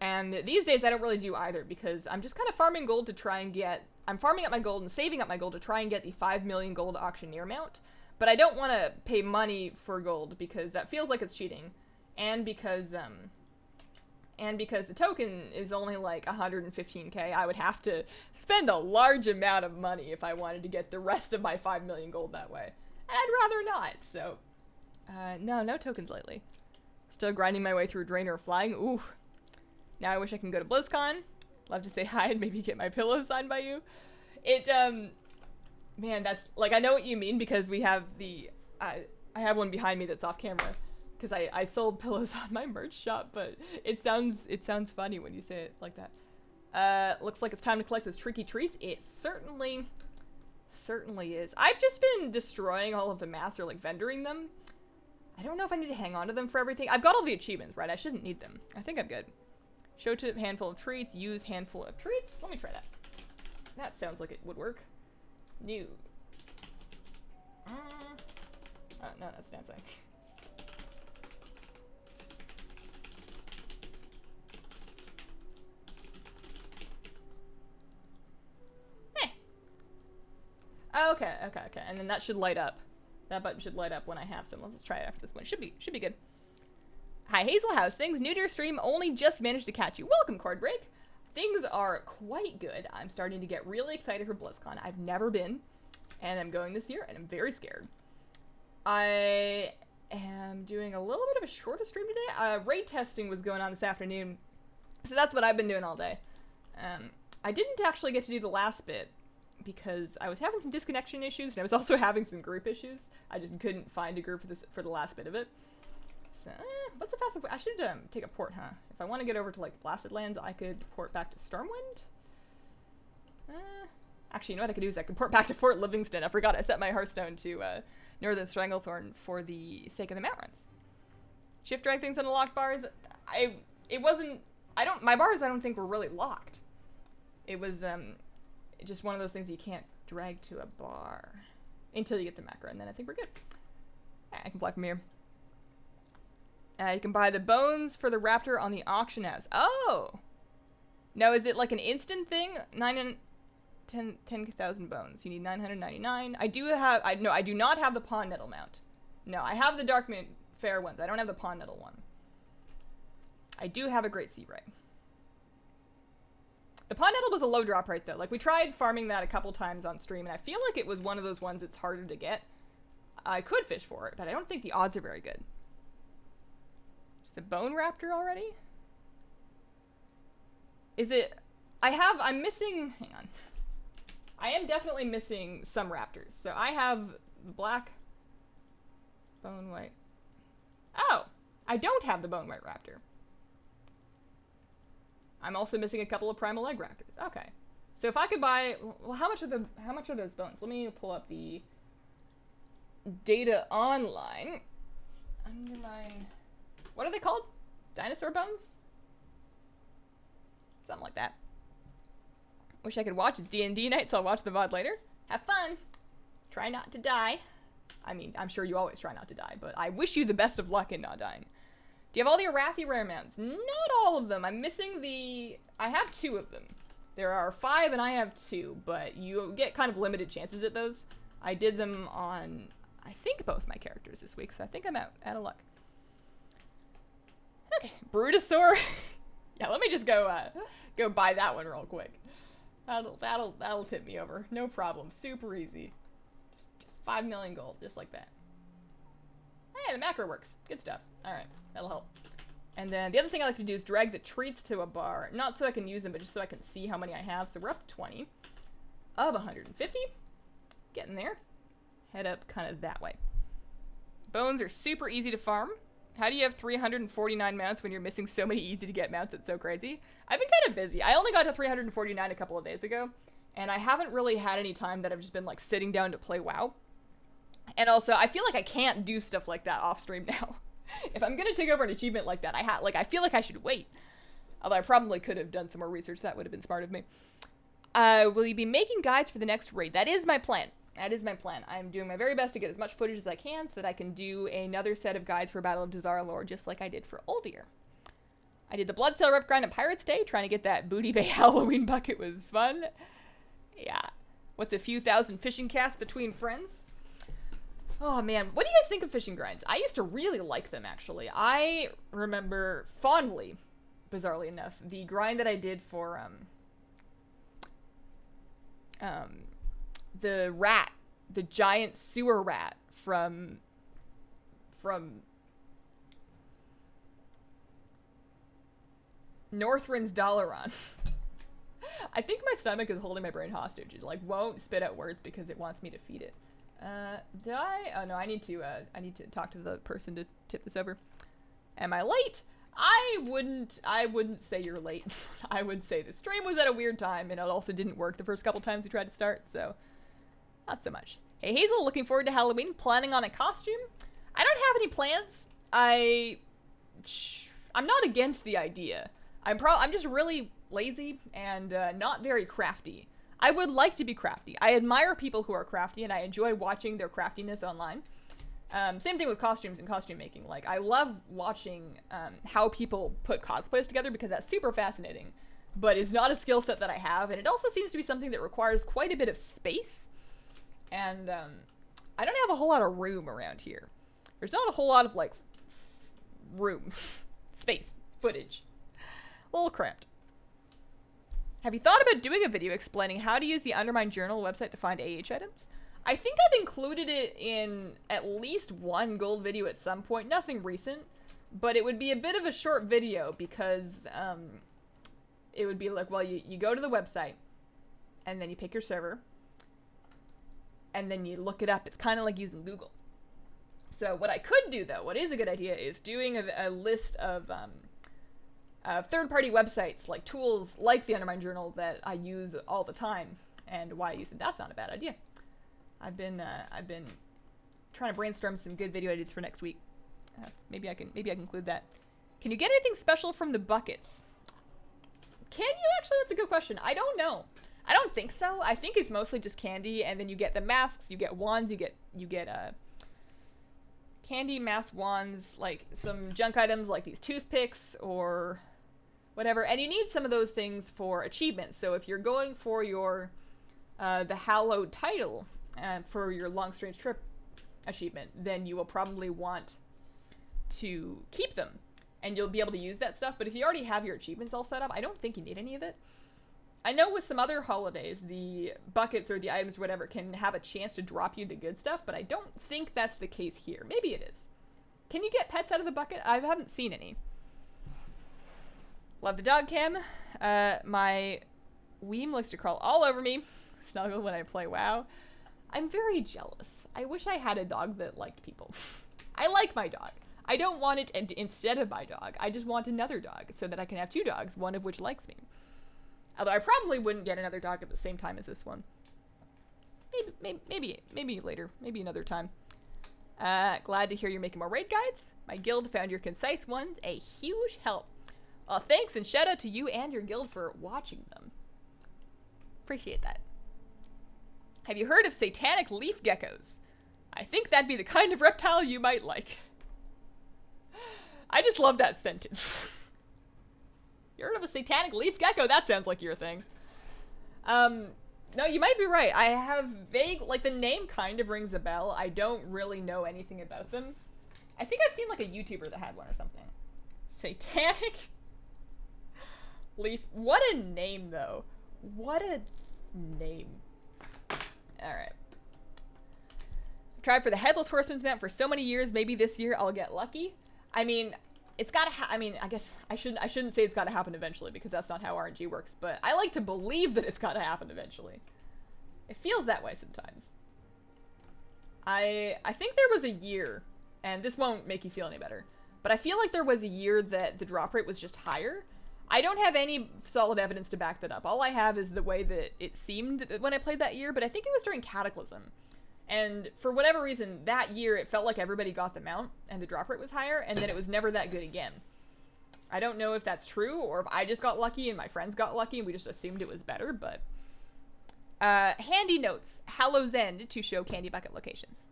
And these days I don't really do either because I'm just kind of farming gold to try and get... I'm farming up my gold and saving up my gold to try and get the 5 million gold auctioneer mount. But I don't want to pay money for gold because that feels like it's cheating. And because the token is only like 115k, I would have to spend a large amount of money if I wanted to get the rest of my 5 million gold that way. And I'd rather not, so... no tokens lately. Still grinding my way through Drainer of Flying. Ooh. Now I wish I can go to BlizzCon. Love to say hi and maybe get my pillow signed by you. Man, that's, like, I know what you mean because we have the, I have one behind me that's off camera. Because I sold pillows on my merch shop, but it sounds funny when you say it like that. Looks like it's time to collect those tricky treats. It certainly is. I've just been destroying all of the masks or, like, vendoring them. I don't know if I need to hang on to them for everything. I've got all the achievements, right? I shouldn't need them. I think I'm good. Show tip, handful of treats, use handful of treats. Let me try that. That sounds like it would work. New. Oh, no, that's dancing. Hey. Okay. And then that should light up. That button should light up when I have some. Let's try it after this one. Should be good. Hi, Hazel. How's things? New to your stream. Only just managed to catch you. Welcome, Cord Break. Things are quite good. I'm starting to get really excited for BlizzCon. I've never been, and I'm going this year, and I'm very scared. I am doing a little bit of a shorter stream today. Raid testing was going on this afternoon, so that's what I've been doing all day. I didn't actually get to do the last bit because I was having some disconnection issues, and I was also having some group issues. I just couldn't find a group for the last bit of it. So, what's the fastest way? I should take a port, huh? If I want to get over to, like, Blasted Lands, I could port back to Stormwind? Actually, you know what I could do is I could port back to Fort Livingston. I forgot I set my Hearthstone to Northern Stranglethorn for the sake of the mount runs. Shift drag things on the locked bars. My bars I don't think were really locked. It was just one of those things you can't drag to a bar until you get the macro, and then I think we're good. I can fly from here. You can buy the bones for the raptor on the auction house. Oh! Now, is it like an instant thing? 10,000 bones. You need 999. I do not have the Pawn Nettle mount. No, I have the Darkmoon Fair ones. I don't have the Pawn Nettle one. I do have a Great Sea Ray. The Pawn Nettle was a low drop right though. Like, we tried farming that a couple times on stream, and I feel like it was one of those ones that's harder to get. I could fish for it, but I don't think the odds are very good. Is the Bone Raptor already? Is it... I'm missing... Hang on. I am definitely missing some raptors. So I have the black... Bone White... Oh! I don't have the Bone White Raptor. I'm also missing a couple of primal egg raptors. Okay. So if I could buy, well, how much are those bones? Let me pull up the data online. Undermine. What are they called? Dinosaur bones? Something like that. Wish I could watch. It's D&D night, so I'll watch the VoD later. Have fun. Try not to die. I mean, I'm sure you always try not to die, but I wish you the best of luck in not dying. Do you have all the Arathi rare mounts? Not all of them. I'm missing I have 2 of them. There are 5 and I have 2, but you get kind of limited chances at those. I did them on, I think, both my characters this week, so I think I'm out of luck. Okay, Brutosaur. Yeah, let me just go buy that one real quick. That'll tip me over. No problem. Super easy. Just 5 million gold, just like that. Hey, the macro works. Good stuff. All right, that'll help. And then the other thing I like to do is drag the treats to a bar. Not so I can use them, but just so I can see how many I have. So we're up to 20 of 150. Getting there. Head up kind of that way. Bones are super easy to farm. How do you have 349 mounts when you're missing so many easy to get mounts? It's so crazy. I've been kind of busy. I only got to 349 a couple of days ago, and I haven't really had any time that I've just been like sitting down to play WoW. And also, I feel like I can't do stuff like that off stream now. If I'm gonna take over an achievement like that, I feel like I should wait. Although I probably could have done some more research. That would have been smart of me. Will you be making guides for the next raid? That is my plan. That is my plan. I'm doing my very best to get as much footage as I can so that I can do another set of guides for Battle of Dazar'alor, just like I did for Uldir. I did the Blood Cell Rep grind on Pirates Day, trying to get that Booty Bay Halloween bucket was fun. Yeah. What's a few thousand fishing casts between friends? Oh man, what do you guys think of fishing grinds? I used to really like them, actually. I remember fondly, bizarrely enough, the grind that I did for, the rat, the giant sewer rat from Northrend's Dalaran. I think my stomach is holding my brain hostage. It like won't spit out words because it wants me to feed it. Did I? Oh no, I need to talk to the person to tip this over. Am I late? I wouldn't say you're late. I would say the stream was at a weird time and it also didn't work the first couple times we tried to start, so not so much. Hey Hazel, looking forward to Halloween. Planning on a costume? I don't have any plans. I'm not against the idea. I'm just really lazy and not very crafty. I would like to be crafty. I admire people who are crafty and I enjoy watching their craftiness online. Same thing with costumes and costume making. Like, I love watching how people put cosplays together because that's super fascinating, but it's not a skill set that I have, and it also seems to be something that requires quite a bit of space, and I don't have a whole lot of room around here. There's not a whole lot of, like, room, space, footage. A little cramped. Have you thought about doing a video explaining how to use the Undermine Journal website to find AH items? I think I've included it in at least one gold video at some point. Nothing recent, but it would be a bit of a short video because it would be like, well, you go to the website and then you pick your server and then you look it up. It's kind of like using Google. So what I could do, though, what is a good idea, is doing a list of third-party websites, like tools like the Undermine Journal that I use all the time, and why I use it. That's not a bad idea. I've been trying to brainstorm some good video ideas for next week. Maybe I can include that. Can you get anything special from the buckets? Can you actually? That's a good question. I don't know. I don't think so. I think it's mostly just candy, and then you get the masks, you get wands, you get candy, masks, wands, like some junk items like these toothpicks or whatever. And you need some of those things for achievements. So if you're going for your the hallowed title for your long strange trip achievement, then you will probably want to keep them and you'll be able to use that stuff. But if you already have your achievements all set up, I don't think you need any of it. I know with some other holidays, the buckets or the items or whatever can have a chance to drop you the good stuff, but I don't think that's the case here. Maybe it is. Can you get pets out of the bucket? I haven't seen any. Love the dog cam. My Weem likes to crawl all over me, snuggle when I play WoW. I'm very jealous. I wish I had a dog that liked people. I like my dog. I don't want it instead of my dog. I just want another dog so that I can have two dogs, one of which likes me. Although I probably wouldn't get another dog at the same time as this one. Maybe later. Maybe another time. Glad to hear you're making more raid guides. My guild found your concise ones a huge help. Well, thanks and shout out to you and your guild for watching them. Appreciate that. Have you heard of satanic leaf geckos? I think that'd be the kind of reptile you might like. I just love that sentence. You heard of a satanic leaf gecko? That sounds like your thing. No, you might be right. I have vague, like, the name kind of rings a bell. I don't really know anything about them. I think I've seen, like, a YouTuber that had one or something. Satanic leaf. What a name, though. What a name. Alright. Tried for the Headless Horseman's mount for so many years. Maybe this year I'll get lucky. I mean, it's gotta I mean, I guess I shouldn't say it's gotta happen eventually, because that's not how RNG works, but I like to believe that it's gotta happen eventually. It feels that way sometimes. I think there was a year, and this won't make you feel any better, but I feel like there was a year that the drop rate was just higher. I don't have any solid evidence to back that up. All I have is the way that it seemed when I played that year, but I think it was during Cataclysm. And for whatever reason, that year it felt like everybody got the mount and the drop rate was higher, and then it was never that good again. I don't know if that's true, or if I just got lucky and my friends got lucky and we just assumed it was better, but... handy notes. Hallow's End to show candy bucket locations.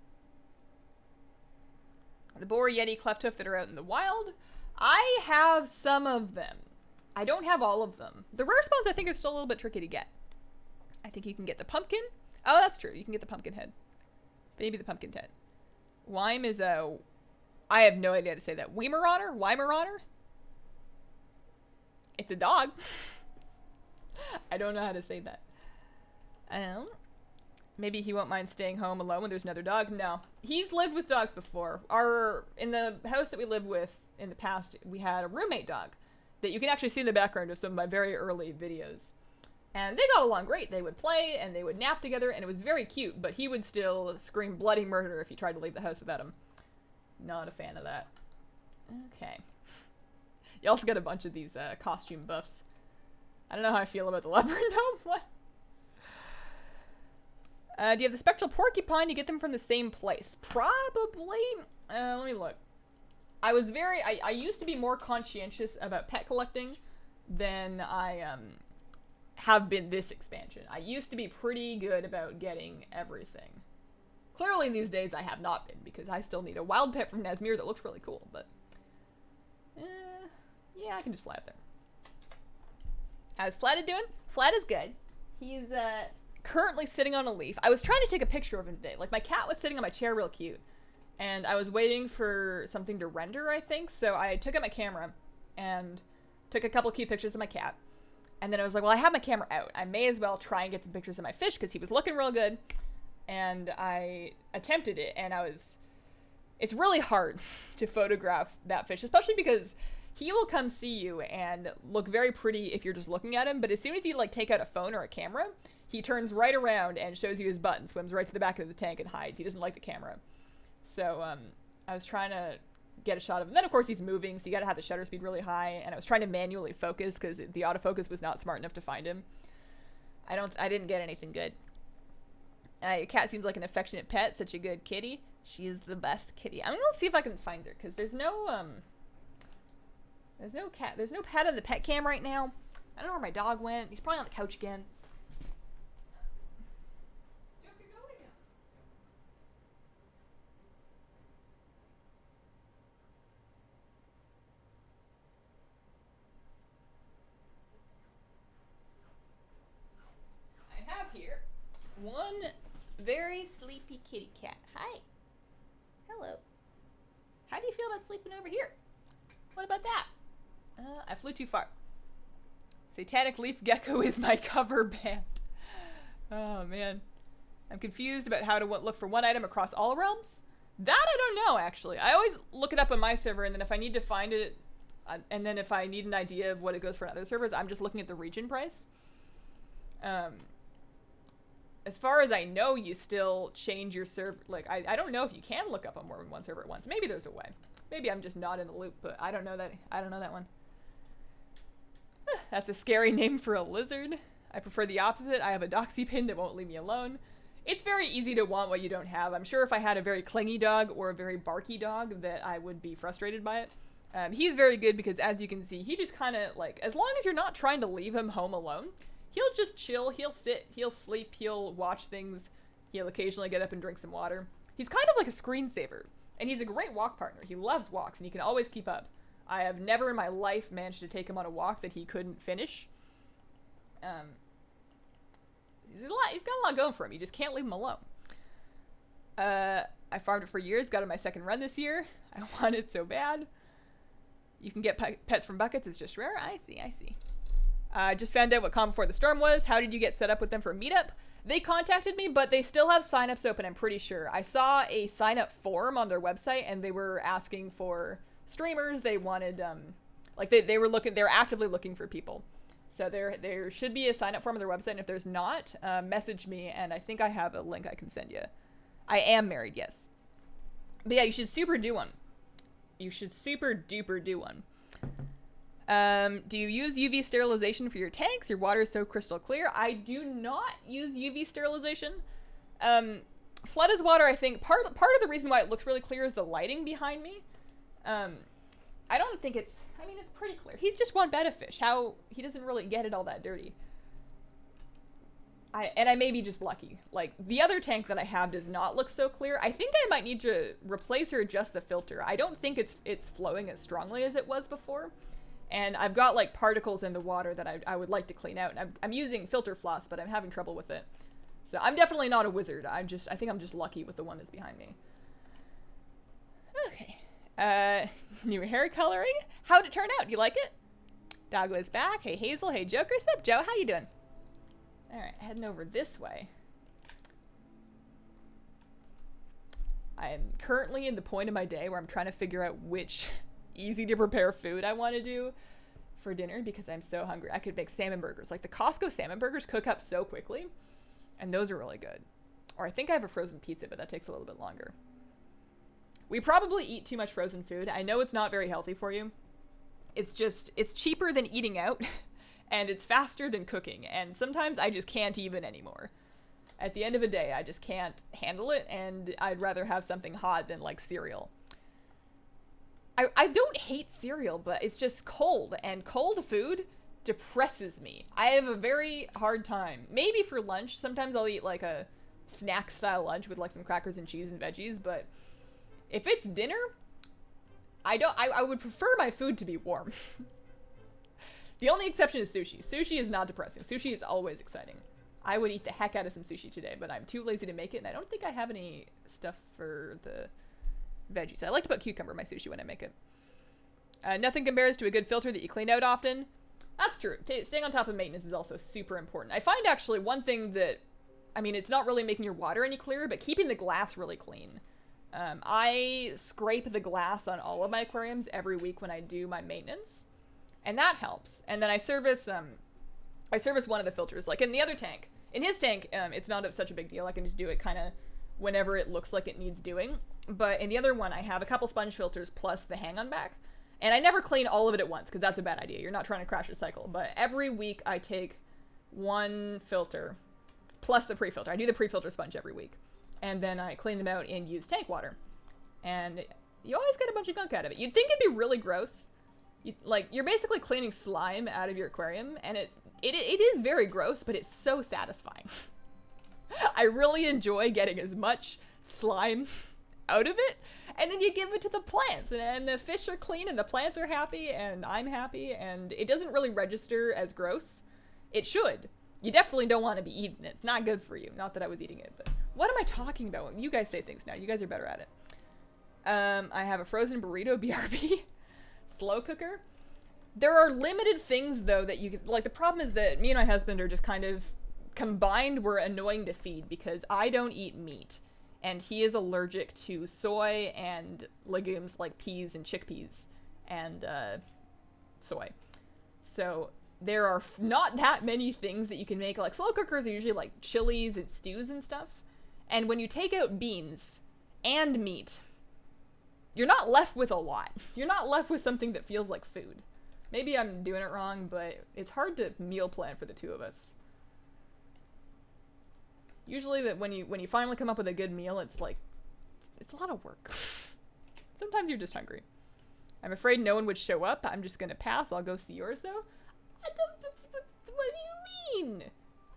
The boar, yeti, clefthoof that are out in the wild. I have some of them. I don't have all of them. The rare spawns I think are still a little bit tricky to get. I think you can get the pumpkin. Oh, that's true. You can get the pumpkin head. Maybe the pumpkin head. Weim is a... I have no idea how to say that. Weimaraner? Weimaraner? It's a dog. I don't know how to say that. Maybe he won't mind staying home alone when there's another dog. No. He's lived with dogs before. In the house that we lived with in the past, we had a roommate dog that you can actually see in the background of some of my very early videos. And they got along great. They would play and they would nap together and it was very cute, but he would still scream bloody murder if you tried to leave the house without him. Not a fan of that. Okay. You also got a bunch of these costume buffs. I don't know how I feel about the leopard gnome. What? Do you have the spectral porcupine? You get them from the same place. Probably. Let me look. I used to be more conscientious about pet collecting than I have been this expansion. I used to be pretty good about getting everything. Clearly these days I have not been, because I still need a wild pet from Nazmir that looks really cool, but yeah, I can just fly up there. How's Flatted doing? Flat is good. He's currently sitting on a leaf. I was trying to take a picture of him today. Like, my cat was sitting on my chair real cute, and I was waiting for something to render, I think, so I took out my camera and took a couple cute pictures of my cat. And then I was like, well, I have my camera out. I may as well try and get some pictures of my fish, because he was looking real good. And I attempted it, and it's really hard to photograph that fish, especially because he will come see you and look very pretty if you're just looking at him, but as soon as you, like, take out a phone or a camera, he turns right around and shows you his butt and swims right to the back of the tank and hides. He doesn't like the camera. So, I was trying to get a shot of him. Then, of course, he's moving, so you gotta have the shutter speed really high, and I was trying to manually focus because the autofocus was not smart enough to find him. I didn't get anything good. Your cat seems like an affectionate pet, such a good kitty. She's the best kitty. I'm gonna see if I can find her, because there's no pet on the pet cam right now. I don't know where my dog went. He's probably on the couch again. I have here one very sleepy kitty cat. Hi. Hello. How do you feel about sleeping over here? What about that? I flew too far. Satanic Leaf Gecko is my cover band. Oh, man. I'm confused about how to look for one item across all realms. That I don't know, actually. I always look it up on my server, and then if I need to find it, and then if I need an idea of what it goes for in other servers, I'm just looking at the region price. As far as I know, you still change your server. Like, I don't know if you can look up on more than one server at once. Maybe there's a way. Maybe I'm just not in the loop, but I don't know that one. That's a scary name for a lizard. I prefer the opposite. I have a doxy pin that won't leave me alone. It's very easy to want what you don't have. I'm sure if I had a very clingy dog or a very barky dog that I would be frustrated by it. He's very good because, as you can see, he just kind of, like, as long as you're not trying to leave him home alone, he'll just chill, he'll sit, he'll sleep, he'll watch things, he'll occasionally get up and drink some water. He's kind of like a screensaver, and he's a great walk partner. He loves walks, and he can always keep up. I have never in my life managed to take him on a walk that he couldn't finish. He's got a lot going for him. You just can't leave him alone. I farmed it for years, got on my second run this year. I want it so bad. You can get pets from buckets, it's just rare. I see. Just found out what Calm Before the Storm was. How did you get set up with them for a meetup? They contacted me, but they still have signups open, I'm pretty sure. I saw a sign-up form on their website, and they were asking for streamers. They wanted, they're actively looking for people. So there should be a sign-up form on their website, and if there's not, message me, and I think I have a link I can send you. I am married, yes. But yeah, you should super do one. You should super duper do one. Do you use UV sterilization for your tanks? Your water is so crystal clear. I do not use UV sterilization. Flooded water, I think, part of the reason why it looks really clear is the lighting behind me. I don't think it's pretty clear. He's just one betta fish. He doesn't really get it all that dirty. I may be just lucky. Like, the other tank that I have does not look so clear. I think I might need to replace or adjust the filter. I don't think it's flowing as strongly as it was before. And I've got, like, particles in the water that I would like to clean out. And I'm using filter floss, but I'm having trouble with it. So I'm definitely not a wizard. I think I'm just lucky with the one that's behind me. Okay. New hair coloring. How'd it turn out? Do you like it? Dog was back. Hey, Hazel. Hey, Joker. Sup, Joe? How you doing? All right, heading over this way. I am currently in the point of my day where I'm trying to figure out which easy to prepare food I want to do for dinner because I'm so hungry. I could make salmon burgers. Like, the Costco salmon burgers cook up so quickly, and those are really good. Or I think I have a frozen pizza, but that takes a little bit longer. We probably eat too much frozen food. I know it's not very healthy for you. It's cheaper than eating out, and it's faster than cooking, and sometimes I just can't even anymore. At the end of the day, I just can't handle it, and I'd rather have something hot than, like, cereal. I don't hate cereal, but it's just cold, and cold food depresses me. I have a very hard time. Maybe for lunch, sometimes I'll eat, like, a snack-style lunch with, like, some crackers and cheese and veggies, but if it's dinner, I would prefer my food to be warm. The only exception is sushi. Sushi is not depressing. Sushi is always exciting. I would eat the heck out of some sushi today, but I'm too lazy to make it, and I don't think I have any stuff for the veggies. I like to put cucumber in my sushi when I make it. Nothing compares to a good filter that you clean out often. That's true. Staying on top of maintenance is also super important. I find actually one thing that, it's not really making your water any clearer, but keeping the glass really clean. I scrape the glass on all of my aquariums every week when I do my maintenance. And that helps. And then I service one of the filters. Like in the other tank. In his tank, it's not such a big deal. I can just do it kind of whenever it looks like it needs doing. But in the other one, I have a couple sponge filters plus the hang-on back. And I never clean all of it at once, because that's a bad idea. You're not trying to crash your cycle. But every week, I take one filter plus the pre-filter. I do the pre-filter sponge every week. And then I clean them out and use tank water. And you always get a bunch of gunk out of it. You'd think it'd be really gross. You're basically cleaning slime out of your aquarium, and it is very gross, but it's so satisfying. I really enjoy getting as much slime out of it, and then you give it to the plants, and the fish are clean, and the plants are happy, and I'm happy, and it doesn't really register as gross. It should. You definitely don't want to be eating it. It's not good for you. Not that I was eating it, but what am I talking about? You guys say things now. You guys are better at it. I have a frozen burrito BRB. Slow cooker. There are limited things though that you can, like, the problem is that me and my husband are just kind of combined, we're annoying to feed because I don't eat meat and he is allergic to soy and legumes like peas and chickpeas and soy. So there are not that many things that you can make. Like, slow cookers are usually like chilies and stews and stuff, and when you take out beans and meat, you're not left with a lot. You're not left with something that feels like food. Maybe I'm doing it wrong, but it's hard to meal plan for the two of us. Usually that when you finally come up with a good meal, it's like, it's a lot of work. Sometimes you're just hungry. I'm afraid no one would show up. I'm just gonna pass. I'll go see yours though. What do you mean?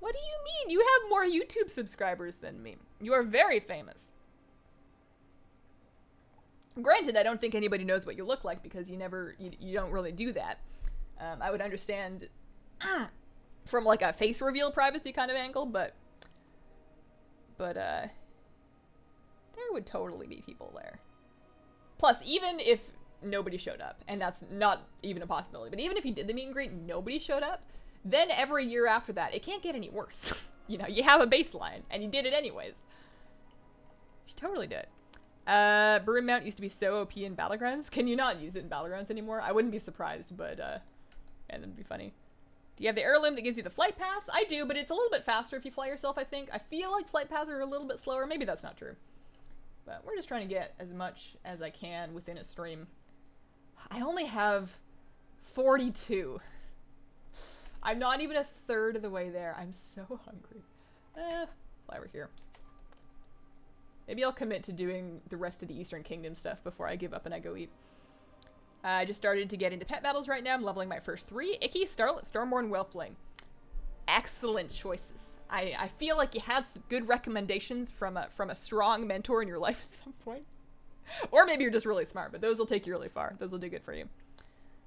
What do you mean? You have more YouTube subscribers than me. You are very famous. Granted, I don't think anybody knows what you look like because you don't really do that. I would understand from like a face reveal privacy kind of angle, but there would totally be people there. Plus, even if nobody showed up, and that's not even a possibility, but even if you did the meet and greet and nobody showed up, then every year after that, it can't get any worse. You know, you have a baseline, and you did it anyways. You should totally do it. Broom Mount used to be so OP in Battlegrounds. Can you not use it in Battlegrounds anymore? I wouldn't be surprised, but, yeah, that'd be funny. Do you have the heirloom that gives you the flight pass? I do, but it's a little bit faster if you fly yourself, I think. I feel like flight paths are a little bit slower. Maybe that's not true. But we're just trying to get as much as I can within a stream. I only have 42. I'm not even a third of the way there. I'm so hungry. Fly over here. Maybe I'll commit to doing the rest of the Eastern Kingdom stuff before I give up and I go eat. I just started to get into pet battles right now. I'm leveling my first 3. Icky, Starlet, Stormborn, Whelpling. Excellent choices. I feel like you had some good recommendations from a strong mentor in your life at some point. Or maybe you're just really smart, but those will take you really far. Those will do good for you. Do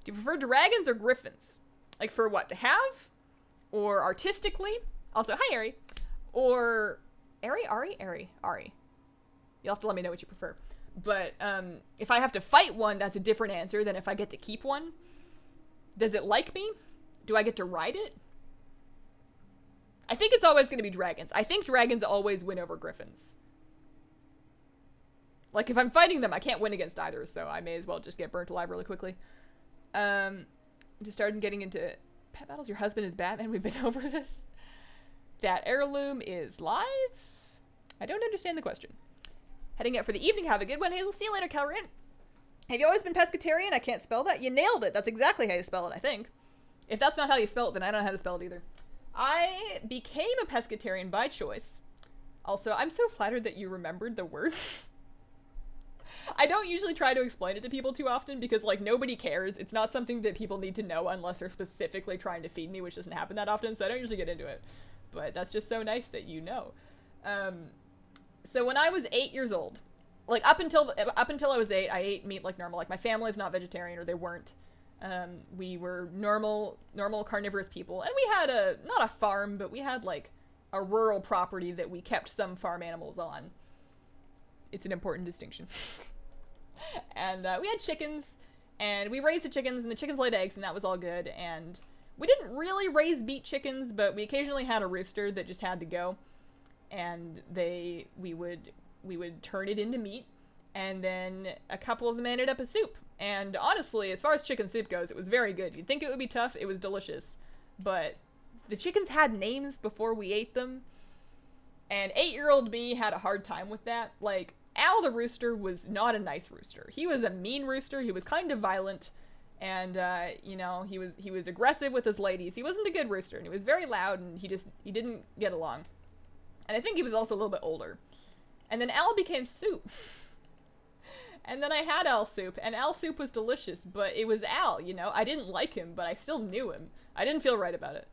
you prefer dragons or griffins? Like for what? To have? Or artistically? Also, hi, Ari. Or Ari? You'll have to let me know what you prefer. But if I have to fight one, that's a different answer than if I get to keep one. Does it like me? Do I get to ride it? I think it's always going to be dragons. I think dragons always win over griffins. Like, if I'm fighting them, I can't win against either, so I may as well just get burnt alive really quickly. Just started getting into pet battles. Your husband is Batman. We've been over this. That heirloom is live? I don't understand the question. Heading out for the evening. Have a good one, Hazel. See you later, Calrian. Have you always been pescatarian? I can't spell that. You nailed it. That's exactly how you spell it, I think. If that's not how you spell it, then I don't know how to spell it either. I became a pescatarian by choice. Also, I'm so flattered that you remembered the word. I don't usually try to explain it to people too often because, like, nobody cares. It's not something that people need to know unless they're specifically trying to feed me, which doesn't happen that often, so I don't usually get into it. But that's just so nice that you know. So when I was 8 years old, like, up until I was 8, I ate meat like normal. Like, my family's not vegetarian, or they weren't. We were normal carnivorous people, and we had not a farm, but we had, like, a rural property that we kept some farm animals on. It's an important distinction. And we had chickens, and we raised the chickens, and the chickens laid eggs, and that was all good. And we didn't really raise meat chickens, but we occasionally had a rooster that just had to go, and we would turn it into meat, and then a couple of them ended up as soup. And honestly, as far as chicken soup goes, it was very good. You'd think it would be tough. It was delicious. But the chickens had names before we ate them, and 8-year-old me had a hard time with that. Like, Al the rooster was not a nice rooster. He was a mean rooster. He was kind of violent, and you know, he was aggressive with his ladies. He wasn't a good rooster, and he was very loud, and he didn't get along. And I think he was also a little bit older. And then Al became soup. And then I had Al soup, and Al soup was delicious, but it was Al, you know? I didn't like him, but I still knew him. I didn't feel right about it.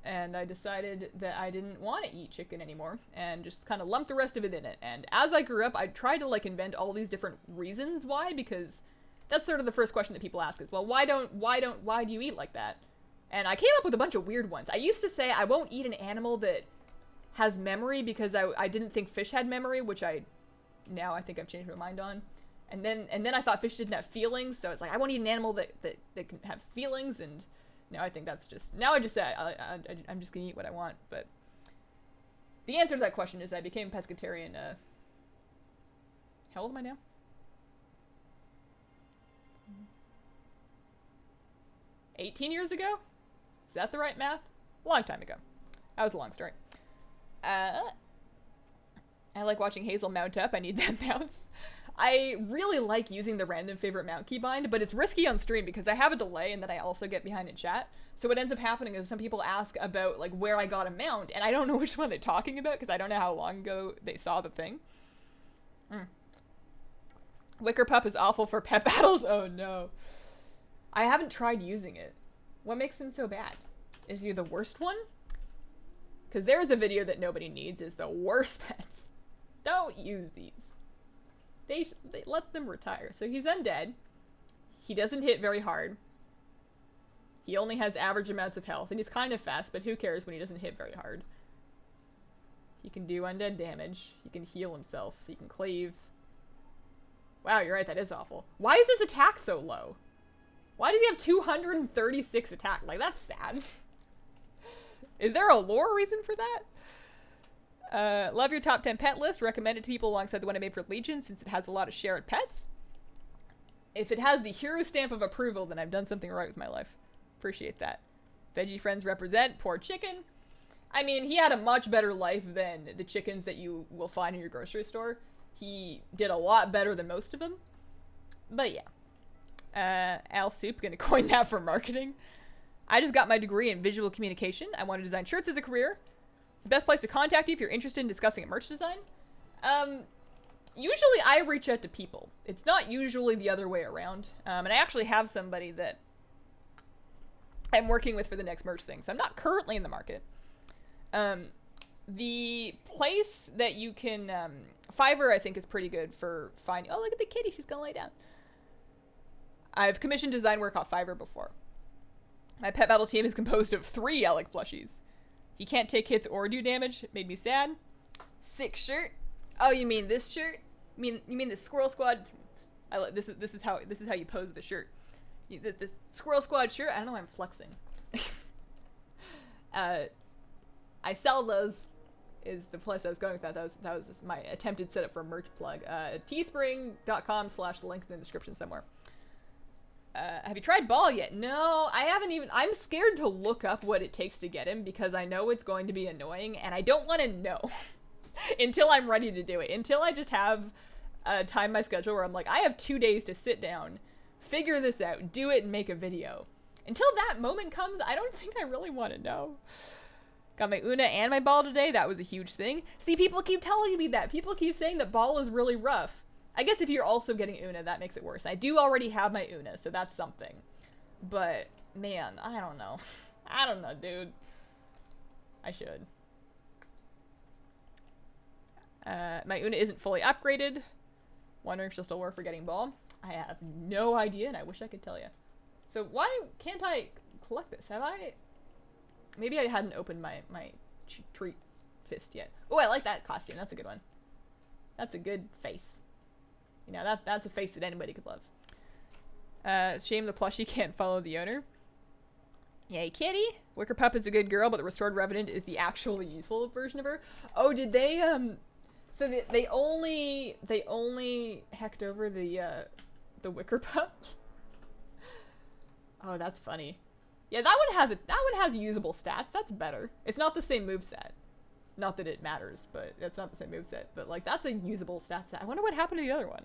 And I decided that I didn't want to eat chicken anymore, and just kind of lumped the rest of it in it. And as I grew up, I tried to, like, invent all these different reasons why, because that's sort of the first question that people ask is, well, why do you eat like that? And I came up with a bunch of weird ones. I used to say I won't eat an animal that has memory because I didn't think fish had memory, which now I think I've changed my mind on. And then I thought fish didn't have feelings, so it's like I won't eat an animal that can have feelings, and now I think that's just, now I just say I'm just gonna eat what I want. But the answer to that question is I became pescatarian, how old am I now? 18 years ago? Is that the right math? A long time ago. That was a long story. I like watching Hazel mount up. I need that bounce. I really like using the random favorite mount keybind, but it's risky on stream because I have a delay and then I also get behind in chat. So what ends up happening is some people ask about like where I got a mount, and I don't know which one they're talking about because I don't know how long ago they saw the thing. Wicker Pup is awful for pet battles. Oh no. I haven't tried using it. What makes him so bad? Is he the worst one? Because there's a video that nobody needs is the worst pets. Don't use these. They let them retire. So he's undead. He doesn't hit very hard. He only has average amounts of health, and he's kind of fast, but who cares when he doesn't hit very hard? He can do undead damage. He can heal himself. He can cleave. Wow, you're right, that is awful. Why is his attack so low? Why does he have 236 attack? Like, that's sad. Is there a lore reason for that? Love your top 10 pet list. Recommend it to people alongside the one I made for Legion since it has a lot of shared pets. If it has the hero stamp of approval, then I've done something right with my life. Appreciate that. Veggie friends represent. Poor chicken. I mean, he had a much better life than the chickens that you will find in your grocery store. He did a lot better than most of them. But yeah. Al Soup, gonna coin that for marketing. I just got my degree in visual communication. I want to design shirts as a career. It's the best place to contact you if you're interested in discussing a merch design. Usually I reach out to people. It's not usually the other way around. And I actually have somebody that I'm working with for the next merch thing. So I'm not currently in the market. The place that you can, Fiverr I think is pretty good for finding, oh look at the kitty, she's gonna lay down. I've commissioned design work off Fiverr before. My pet battle team is composed of 3 Alec plushies. He can't take hits or do damage. It made me sad. Sick shirt. Oh, you mean this shirt? You mean the Squirrel Squad? This is how you pose with a shirt. The Squirrel Squad shirt. I don't know why I'm flexing. I sell those. Is the place I was going with that. That was my attempted setup for a merch plug. Teespring.com/ the link in the description somewhere. Have you tried Ball yet? No, I haven't even. I'm scared to look up what it takes to get him because I know it's going to be annoying and I don't want to know until I'm ready to do it. Until I just have a time in my schedule where I'm like, I have 2 days to sit down, figure this out, do it, and make a video. Until that moment comes, I don't think I really want to know. Got my Una and my Ball today. That was a huge thing. See, people keep telling me that. People keep saying that Ball is really rough. I guess if you're also getting Una, that makes it worse. I do already have my Una, so that's something. But, man, I don't know. I don't know, dude. I should. My Una isn't fully upgraded. Wondering if she'll still work for getting Ball. I have no idea, and I wish I could tell you. So why can't I collect this? Have I... Maybe I hadn't opened my treat fist yet. Oh, I like that costume. That's a good one. That's a good face. You know, that's a face that anybody could love. Shame the plushie can't follow the owner. Yay, kitty. Wicker Pup is a good girl, but the Restored Revenant is the actually useful version of her. Oh, did they, so they only hecked over the Wicker Pup? Oh, that's funny. Yeah, that one has usable stats. That's better. It's not the same moveset. Not that it matters, but it's not the same moveset. But, like, that's a usable stat set. I wonder what happened to the other one.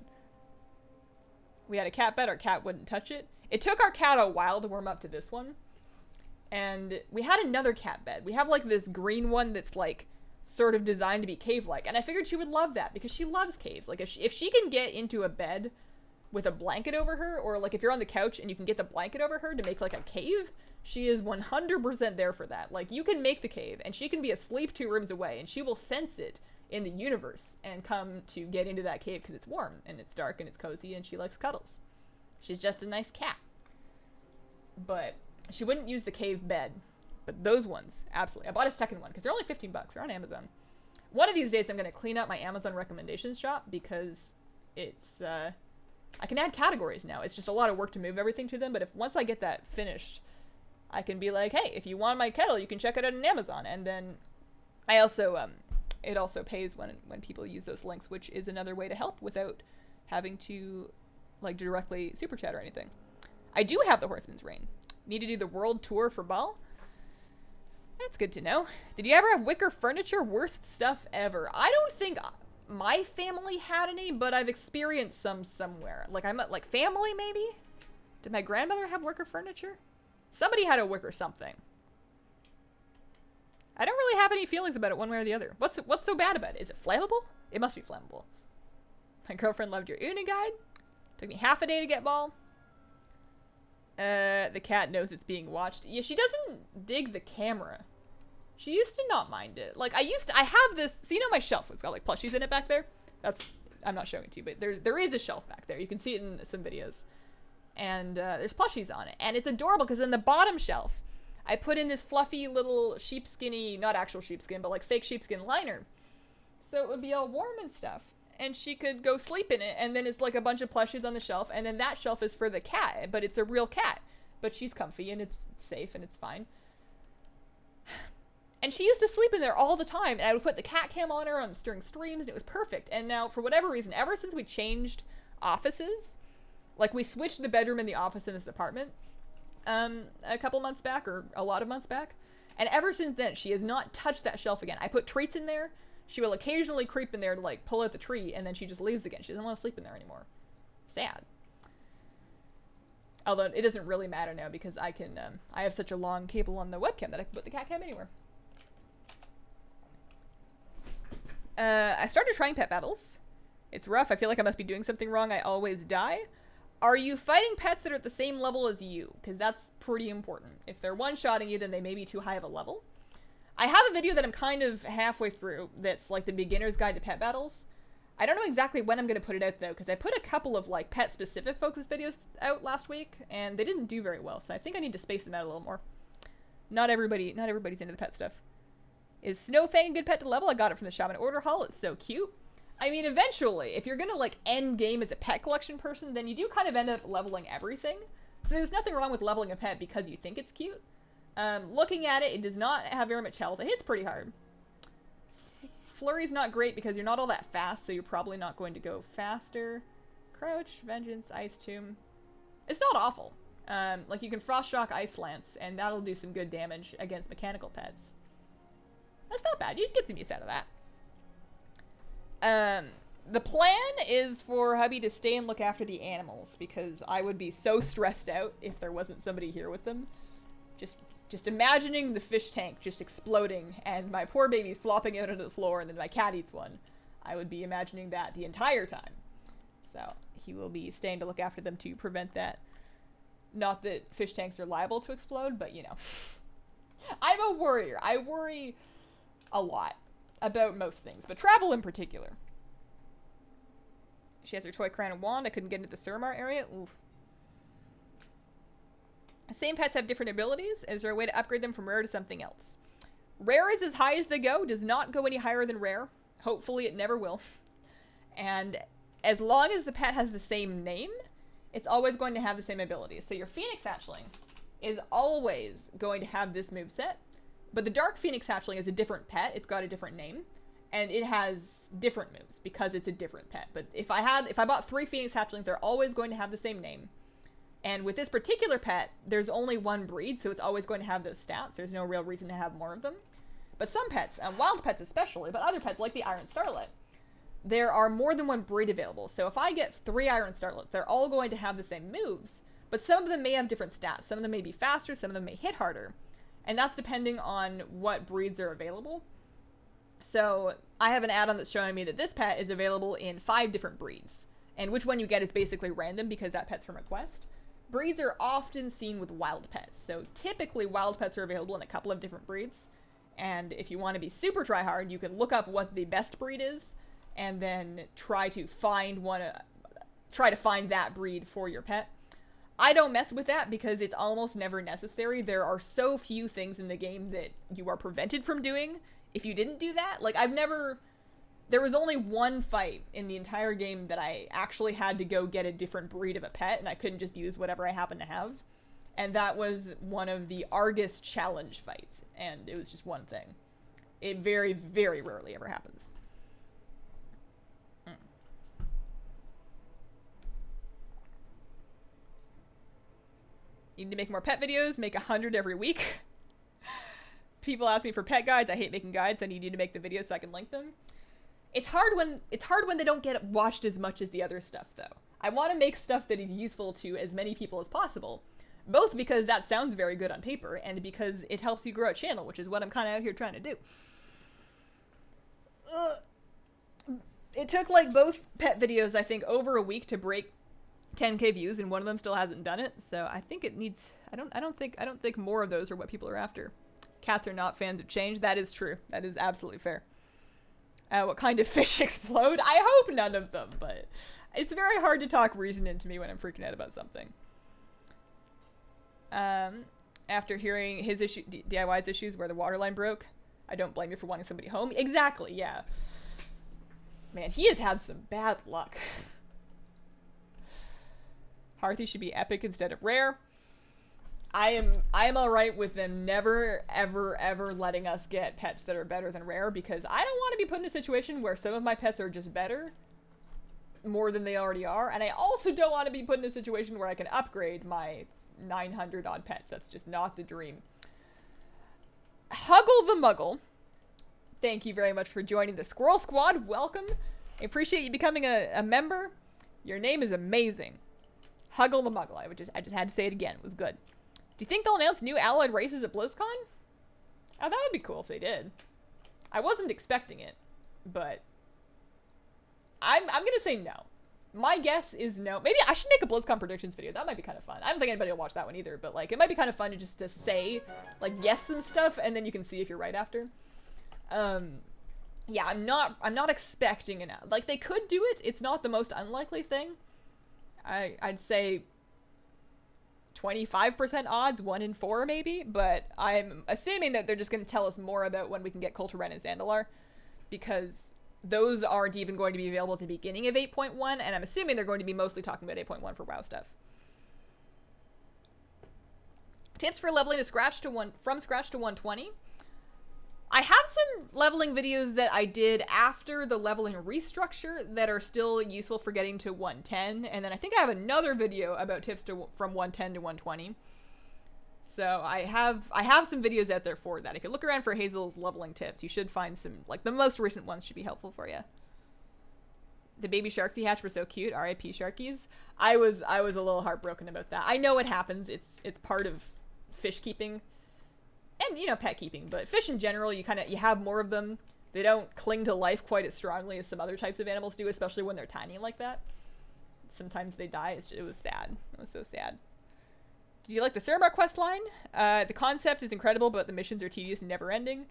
We had a cat bed. Our cat wouldn't touch it. It took our cat a while to warm up to this one. And we had another cat bed. We have, like, this green one that's, like, sort of designed to be cave-like. And I figured she would love that because she loves caves. Like, if she can get into a bed with a blanket over her, or, like, if you're on the couch and you can get the blanket over her to make, like, a cave... She is 100% there for that. Like, you can make the cave, and she can be asleep 2 rooms away, and she will sense it in the universe and come to get into that cave because it's warm, and it's dark, and it's cozy, and she likes cuddles. She's just a nice cat. But she wouldn't use the cave bed. But those ones, absolutely. I bought a second one, because they're only 15 bucks. They're on Amazon. One of these days, I'm going to clean up my Amazon recommendations shop, because it's, I can add categories now. It's just a lot of work to move everything to them, but once I get that finished... I can be like, hey, if you want my kettle, you can check it out on Amazon. And then I also, it also pays when people use those links, which is another way to help without having to, like, directly super chat or anything. I do have the Horseman's Reign. Need to do the world tour for Ball? That's good to know. Did you ever have wicker furniture? Worst stuff ever. I don't think my family had any, but I've experienced some somewhere. Like, I'm at, like, family, maybe? Did my grandmother have wicker furniture? Somebody had a wicker something. I don't really have any feelings about it one way or the other. What's so bad about it? Is it flammable? It must be flammable. My girlfriend loved your Una guide. Took me half a day to get ball. The cat knows it's being watched. Yeah, she doesn't dig the camera. She used to not mind it. Like, I have this, so you know my shelf, it's got like plushies in it back there? I'm not showing it to you, but there is a shelf back there. You can see it in some videos. And there's plushies on it. And it's adorable because in the bottom shelf, I put in this fluffy little sheepskinny, not actual sheepskin, but like fake sheepskin liner. So it would be all warm and stuff. And she could go sleep in it, and then it's like a bunch of plushies on the shelf, and then that shelf is for the cat, but it's a real cat. But she's comfy, and it's safe, and it's fine. And she used to sleep in there all the time, and I would put the cat cam on her during streams, and it was perfect. And now, for whatever reason, ever since we changed offices, like we switched the bedroom and the office in this apartment, a couple months back, or a lot of months back, and ever since then, she has not touched that shelf again. I put treats in there. She will occasionally creep in there to like pull out the tree, and then she just leaves again. She doesn't want to sleep in there anymore. Sad. Although it doesn't really matter now because I can, I have such a long cable on the webcam that I can put the cat cam anywhere. I started trying pet battles. It's rough. I feel like I must be doing something wrong. I always die. Are you fighting pets that are at the same level as you? Because that's pretty important. If they're one-shotting you, then they may be too high of a level. I have a video that I'm kind of halfway through that's like the beginner's guide to pet battles. I don't know exactly when I'm going to put it out though, because I put a couple of like pet specific focus videos out last week and they didn't do very well, so I think I need to space them out a little more. Not everybody's into the pet stuff. Is Snowfang a good pet to level? I got it from the Shaman Order Hall. It's so cute. I mean, eventually, if you're going to like end game as a pet collection person, then you do kind of end up leveling everything. So there's nothing wrong with leveling a pet because you think it's cute. Looking at it, it does not have very much health. It hits pretty hard. Flurry's not great because you're not all that fast, so you're probably not going to go faster. Crouch, Vengeance, Ice Tomb. It's not awful. Like you can Frost Shock, Ice Lance, and that'll do some good damage against mechanical pets. That's not bad. You can get some use out of that. The plan is for hubby to stay and look after the animals because I would be so stressed out if there wasn't somebody here with them. Just imagining the fish tank just exploding and my poor babies flopping out onto the floor and then my cat eats one. I would be imagining that the entire time. So he will be staying to look after them to prevent that. Not that fish tanks are liable to explode, but you know. I'm a worrier. I worry a lot about most things, but travel in particular. She has her toy crown and wand. I couldn't get into the Suramar area. Oof. Same pets have different abilities. Is there a way to upgrade them from rare to something else? Rare is as high as they go. Does not go any higher than rare. Hopefully it never will. And as long as the pet has the same name, it's always going to have the same abilities. So your Phoenix Hatchling is always going to have this moveset. But the Dark Phoenix Hatchling is a different pet. It's got a different name. And it has different moves because it's a different pet. But if I bought 3 Phoenix Hatchlings, they're always going to have the same name. And with this particular pet, there's only one breed, so it's always going to have those stats. There's no real reason to have more of them. But some pets, wild pets especially, but other pets like the Iron Starlet, there are more than one breed available. So if I get 3 Iron Starlets, they're all going to have the same moves, but some of them may have different stats. Some of them may be faster, some of them may hit harder. And that's depending on what breeds are available. So I have an add-on that's showing me that this pet is available in 5 different breeds. And which one you get is basically random because that pet's from a quest. Breeds are often seen with wild pets. So typically wild pets are available in a couple of different breeds. And if you want to be super try hard, you can look up what the best breed is and then try to find that breed for your pet. I don't mess with that because it's almost never necessary. There are so few things in the game that you are prevented from doing if you didn't do that. Like there was only one fight in the entire game that I actually had to go get a different breed of a pet, and I couldn't just use whatever I happened to have. And that was one of the Argus challenge fights, and it was just one thing. It very, very rarely ever happens. You need to make more pet videos, make 100 every week. People ask me for pet guides. I hate making guides, so I need you to make the videos so I can link them. It's hard when they don't get watched as much as the other stuff, though. I want to make stuff that is useful to as many people as possible, both because that sounds very good on paper and because it helps you grow a channel, which is what I'm kind of out here trying to do. It took like both pet videos, I think, over a week to break 10k views, and one of them still hasn't done it. So I think it needs. I don't think more of those are what people are after. Cats are not fans of change. That is true. That is absolutely fair. What kind of fish explode? I hope none of them, but it's very hard to talk reason into me when I'm freaking out about something. After hearing his DIY's issues where the water line broke, I don't blame you for wanting somebody home. Exactly, yeah. Man, he has had some bad luck. Hearthy should be epic instead of rare. I am alright with them never, ever, ever letting us get pets that are better than rare, because I don't want to be put in a situation where some of my pets are just better, more than they already are, and I also don't want to be put in a situation where I can upgrade my 900 odd pets. That's just not the dream. Huggle the Muggle, thank you very much for joining the Squirrel Squad. Welcome. I appreciate you becoming a member. Your name is amazing. Huggle the Muggle. I just had to say it again. It was good. Do you think they'll announce new allied races at BlizzCon? Oh, that would be cool if they did. I wasn't expecting it, but I'm gonna say no. My guess is no. Maybe I should make a BlizzCon predictions video. That might be kind of fun. I don't think anybody will watch that one either, but like it might be kind of fun to just to say like yes and stuff, and then you can see if you're right after. Yeah, I'm not expecting it. Like they could do it. It's not the most unlikely thing. I'd say 25% odds, 1 in 4 maybe, but I'm assuming that they're just going to tell us more about when we can get Kulturen and Zandalar, because those aren't even going to be available at the beginning of 8.1, and I'm assuming they're going to be mostly talking about 8.1 for WoW stuff. Tips for leveling from scratch to 120. I have some leveling videos that I did after the leveling restructure that are still useful for getting to 110, and then I think I have another video about tips from 110 to 120. So I have some videos out there for that. If you look around for Hazel's leveling tips, you should find some, like the most recent ones should be helpful for you. The baby sharks he hatched were so cute. R.I.P. Sharkies. I was a little heartbroken about that. I know it happens. It's part of fish keeping. And, you know, pet keeping, but fish in general, you have more of them. They don't cling to life quite as strongly as some other types of animals do, especially when they're tiny like that. Sometimes they die. It was sad. It was so sad. Did you like the Suramar quest line? The concept is incredible, but the missions are tedious and never ending.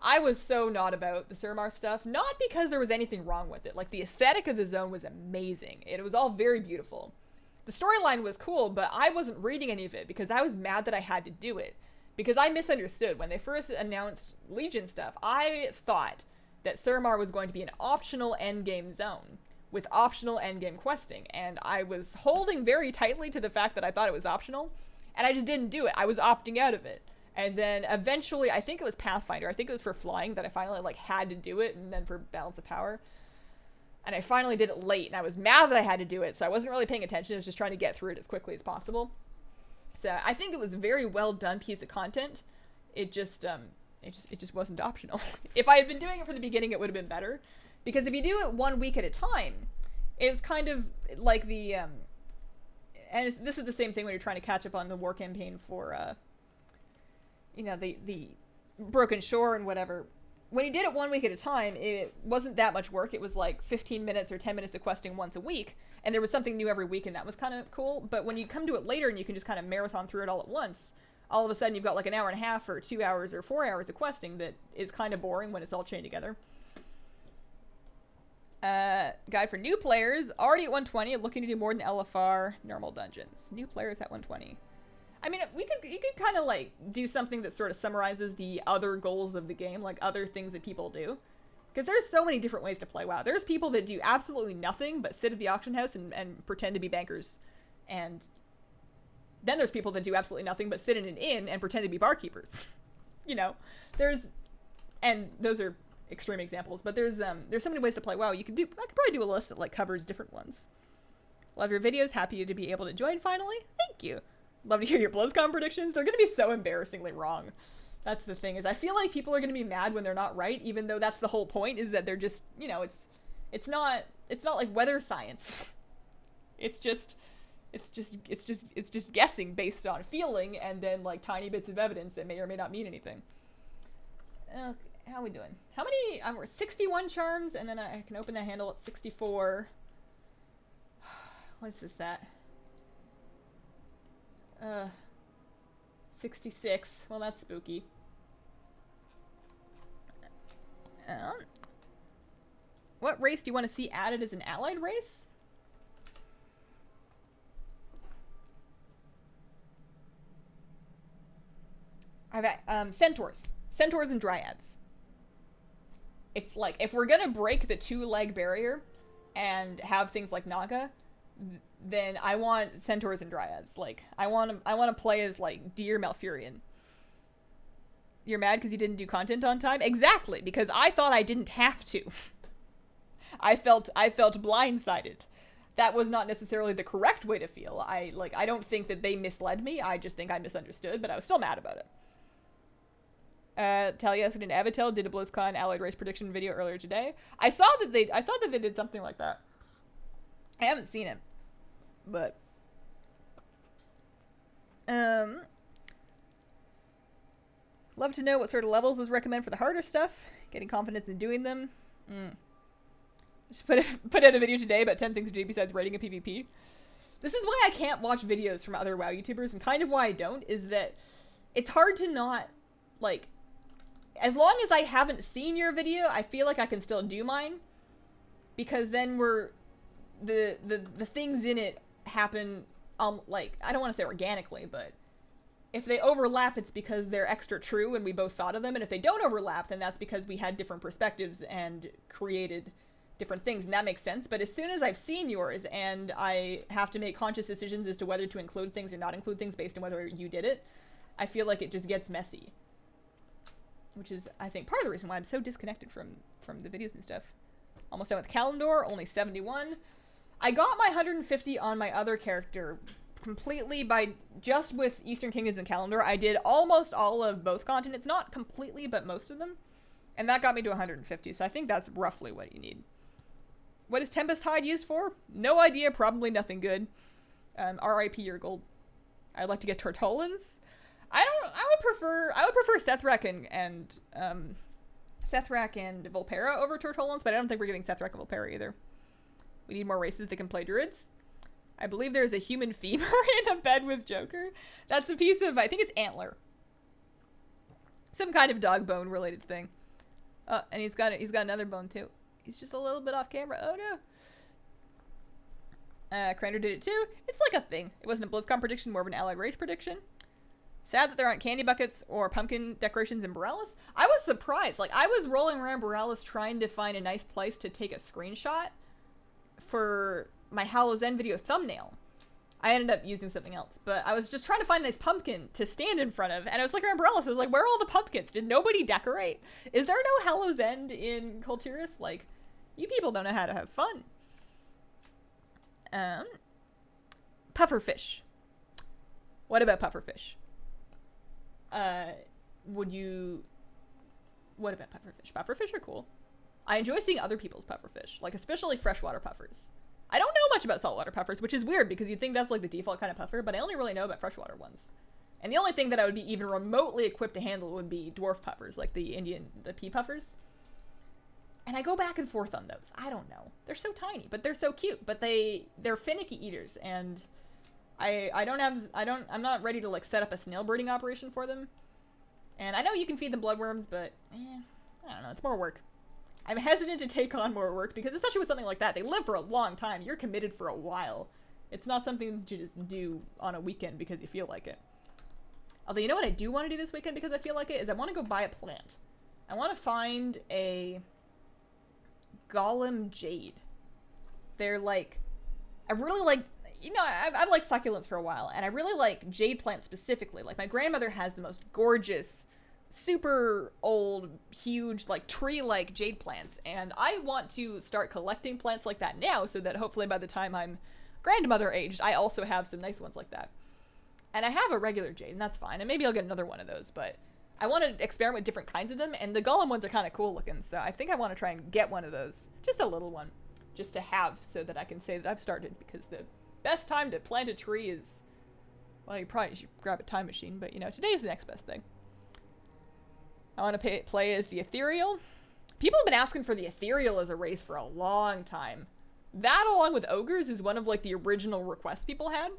I was so not about the Suramar stuff, not because there was anything wrong with it. Like, the aesthetic of the zone was amazing. It was all very beautiful. The storyline was cool, but I wasn't reading any of it because I was mad that I had to do it. Because I misunderstood. When they first announced Legion stuff, I thought that Suramar was going to be an optional endgame zone with optional endgame questing, and I was holding very tightly to the fact that I thought it was optional, and I just didn't do it. I was opting out of it. And then eventually, I think it was Pathfinder, I think it was for flying that I finally like had to do it, and then for Balance of Power. And I finally did it late, and I was mad that I had to do it, so I wasn't really paying attention. I was just trying to get through it as quickly as possible. So I think it was a very well done piece of content. It just wasn't optional. If I had been doing it from the beginning, it would have been better. Because if you do it 1 week at a time, it's kind of like the, and this is the same thing when you're trying to catch up on the war campaign for, you know, the Broken Shore and whatever. When you did it 1 week at a time, it wasn't that much work. It was like 15 minutes or 10 minutes of questing once a week. And there was something new every week, and that was kind of cool. But when you come to it later and you can just kind of marathon through it all at once, all of a sudden you've got like an hour and a half or 2 hours or 4 hours of questing that is kind of boring when it's all chained together. Guide for new players, already at 120, looking to do more than LFR normal dungeons. New players at 120. I mean, you could kind of like do something that sort of summarizes the other goals of the game, like other things that people do. Because there's so many different ways to play WoW. There's people that do absolutely nothing but sit at the auction house and pretend to be bankers. And then there's people that do absolutely nothing but sit in an inn and pretend to be barkeepers. You know, and those are extreme examples, but there's so many ways to play WoW. I could probably do a list that like covers different ones. Love your videos. Happy to be able to join finally. Thank you. Love to hear your BlizzCon predictions. They're going to be so embarrassingly wrong. That's the thing, is I feel like people are going to be mad when they're not right, even though that's the whole point, is that they're just, you know, it's not like weather science. It's just guessing based on feeling and then like tiny bits of evidence that may or may not mean anything. Okay, how are we doing? How many? We're 61 charms, and then I can open the handle at 64. What is this at? 66. Well, that's spooky. What race do you want to see added as an allied race? I've centaurs and dryads. If we're gonna break the 2-leg barrier and have things like Naga, then I want centaurs and dryads. Like I want to play as like Deer Malfurion. You're mad because you didn't do content on time? Exactly, because I thought I didn't have to. I felt blindsided. That was not necessarily the correct way to feel. I don't think that they misled me. I just think I misunderstood, but I was still mad about it. Taliesin and Avitel did a BlizzCon Allied Race prediction video earlier today. I saw that they did something like that. I haven't seen it, but love to know what sort of levels is recommend for the harder stuff. Getting confidence in doing them. Just put out a video today about 10 things to do besides rating a PvP. This is why I can't watch videos from other WoW YouTubers, and kind of why I don't, is that it's hard to not, like, as long as I haven't seen your video, I feel like I can still do mine, because then the things in it happen, like, I don't want to say organically, but if they overlap, it's because they're extra true and we both thought of them, and if they don't overlap, then that's because we had different perspectives and created different things, and that makes sense. But as soon as I've seen yours and I have to make conscious decisions as to whether to include things or not include things based on whether you did it, I feel like it just gets messy. Which is, I think, part of the reason why I'm so disconnected from the videos and stuff. Almost done with Kalimdor, only 71. I got my 150 on my other character completely by just with Eastern Kingdoms and Kalimdor. I did almost all of both continents, not completely, but most of them. And that got me to 150, so I think that's roughly what you need. What is Tempest Hide used for? No idea, probably nothing good. RIP your gold. I'd like to get Tortolans. I would prefer Sethrak and Volpera over Tortolans, but I don't think we're getting Sethrak and Volpera either. We need more races that can play druids. I believe there's a human femur in a bed with Joker. That's a piece of, I think it's antler. Some kind of dog bone related thing. Oh, and he's got another bone too. He's just a little bit off camera. Oh no. Crander did it too. It's like a thing. It wasn't a BlizzCon prediction, more of an allied race prediction. Sad that there aren't candy buckets or pumpkin decorations in Borealis. I was surprised. Like, I was rolling around Borealis trying to find a nice place to take a screenshot for my Hallow's End video thumbnail. I ended up using something else, but I was just trying to find a nice pumpkin to stand in front of, and I was looking around Borealis. I was like, where are all the pumpkins? Did nobody decorate? Is there no Hallow's End in Kultiris? Like, you people don't know how to have fun. Pufferfish. What about pufferfish? What about pufferfish? Pufferfish are cool. I enjoy seeing other people's pufferfish, like especially freshwater puffers. I don't know much about saltwater puffers, which is weird because you'd think that's like the default kind of puffer, but I only really know about freshwater ones. And the only thing that I would be even remotely equipped to handle would be dwarf puffers, like the pea puffers. And I go back and forth on those. I don't know. They're so tiny, but they're so cute. But they're finicky eaters, and I'm not ready to like set up a snail breeding operation for them. And I know you can feed them bloodworms, but I don't know, it's more work. I'm hesitant to take on more work because especially with something like that, they live for a long time. You're committed for a while. It's not something that you just do on a weekend because you feel like it. Although, you know what I do want to do this weekend because I feel like it is I want to go buy a plant. I want to find a Golem Jade. They're like, I really like, you know, I've liked succulents for a while, and I really like jade plants specifically. Like, my grandmother has the most gorgeous, super old, huge, like, tree-like jade plants, and I want to start collecting plants like that now so that hopefully by the time I'm grandmother-aged, I also have some nice ones like that. And I have a regular jade, and that's fine, and maybe I'll get another one of those, but I want to experiment with different kinds of them, and the golem ones are kind of cool looking, so I think I want to try and get one of those. Just a little one. Just to have, so that I can say that I've started, because the best time to plant a tree is... Well, you probably should grab a time machine, but, you know, today is the next best thing. I want to play as the Ethereal. People have been asking for the Ethereal as a race for a long time. That, along with Ogres, is one of, like, the original requests people had.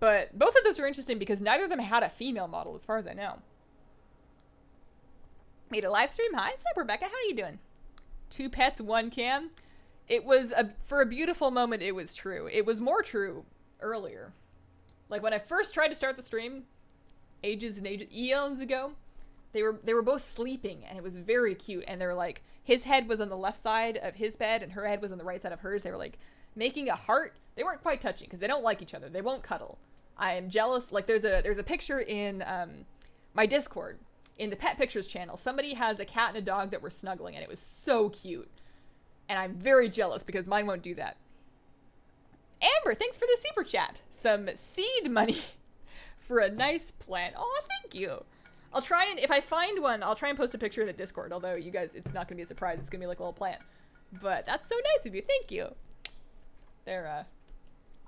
But both of those are interesting because neither of them had a female model, as far as I know. Made a live stream. Hi, what's up, Rebecca? How you doing? 2 pets, 1 cam. It was, for a beautiful moment, it was true. It was more true earlier. Like, when I first tried to start the stream, ages and ages, eons ago, they were both sleeping, and it was very cute. And they were like, his head was on the left side of his bed, and her head was on the right side of hers. They were like making a heart. They weren't quite touching because they don't like each other. They won't cuddle. I am jealous. Like, there's a picture in my Discord, in the Pet Pictures channel. Somebody has a cat and a dog that were snuggling, and it was so cute. And I'm very jealous because mine won't do that. Amber, thanks for the super chat. Some seed money for a nice plant. Oh, thank you. I'll try and, if I find one, I'll try and post a picture in the Discord. Although, you guys, it's not going to be a surprise. It's going to be like a little plant. But that's so nice of you. Thank you. They're,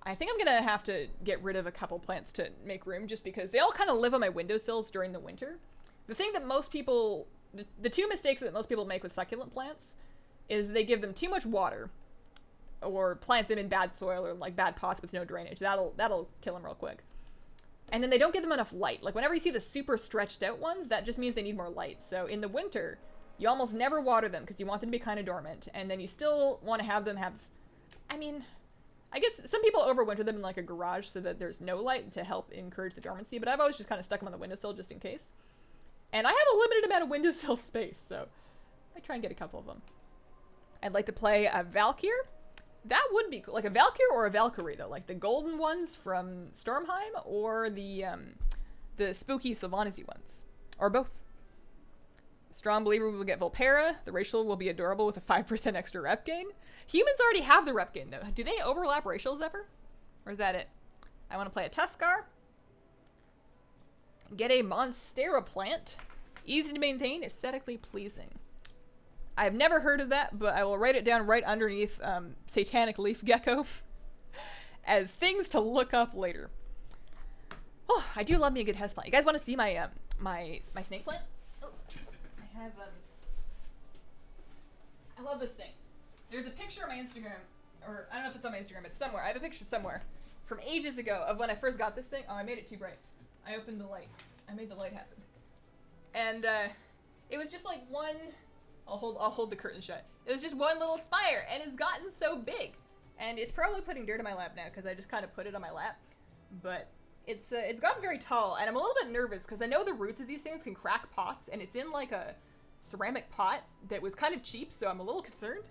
I think I'm going to have to get rid of a couple plants to make room just because they all kind of live on my windowsills during the winter. The thing that most people, the 2 mistakes that most people make with succulent plants is they give them too much water or plant them in bad soil or like bad pots with no drainage. That'll kill them real quick. And then they don't give them enough light. Like whenever you see the super stretched out ones, that just means they need more light. So in the winter, you almost never water them because you want them to be kind of dormant. And then you still want to have them have, I mean, I guess some people overwinter them in like a garage so that there's no light to help encourage the dormancy. But I've always just kind of stuck them on the windowsill just in case. And I have a limited amount of windowsill space, so I try and get a couple of them. I'd like to play a Valkyr. That would be cool. Like a Valkyr or a Valkyrie, though. Like the golden ones from Stormheim or the spooky Sylvanese ones. Or both. Strong believer will get Volpera. The racial will be adorable with a 5% extra rep gain. Humans already have the rep gain, though. Do they overlap racials ever? Or is that it? I want to play a Tuskar. Get a Monstera plant. Easy to maintain, aesthetically pleasing. I've never heard of that, but I will write it down right underneath Satanic Leaf Gecko as things to look up later. Oh, I do love me a good house plant. You guys want to see my my snake plant? Oh, I have I love this thing. There's a picture on my Instagram, or I don't know if it's on my Instagram. It's somewhere. I have a picture somewhere from ages ago of when I first got this thing. Oh, I made it too bright. I opened the light. I made the light happen. And it was just like one. I'll hold the curtain shut. It was just one little spire, and it's gotten so big. And it's probably putting dirt in my lap now because I just kind of put it on my lap. But it's gotten very tall, and I'm a little bit nervous because I know the roots of these things can crack pots, and it's in like a ceramic pot that was kind of cheap, so I'm a little concerned.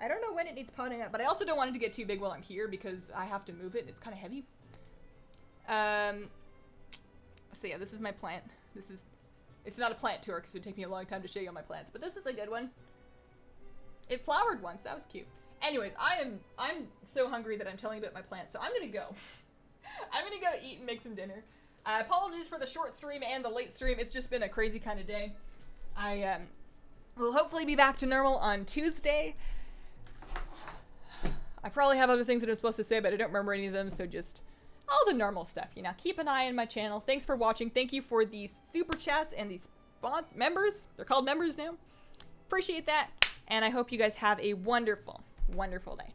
I don't know when it needs potting up, but I also don't want it to get too big while I'm here because I have to move it. It's kind of heavy. So yeah, this is my plant. It's not a plant tour because it would take me a long time to show you all my plants, but this is a good one. It flowered once. That was cute. Anyways, I'm so hungry that I'm telling you about my plants, so I'm gonna go. I'm gonna go eat and make some dinner. Apologies for the short stream and the late stream. It's just been a crazy kind of day. I will hopefully be back to normal on Tuesday. I probably have other things that I'm supposed to say, but I don't remember any of them, so just all the normal stuff, you know. Keep an eye on my channel. Thanks for watching. Thank you for the super chats and these members. They're called members now. Appreciate that. And I hope you guys have a wonderful, wonderful day.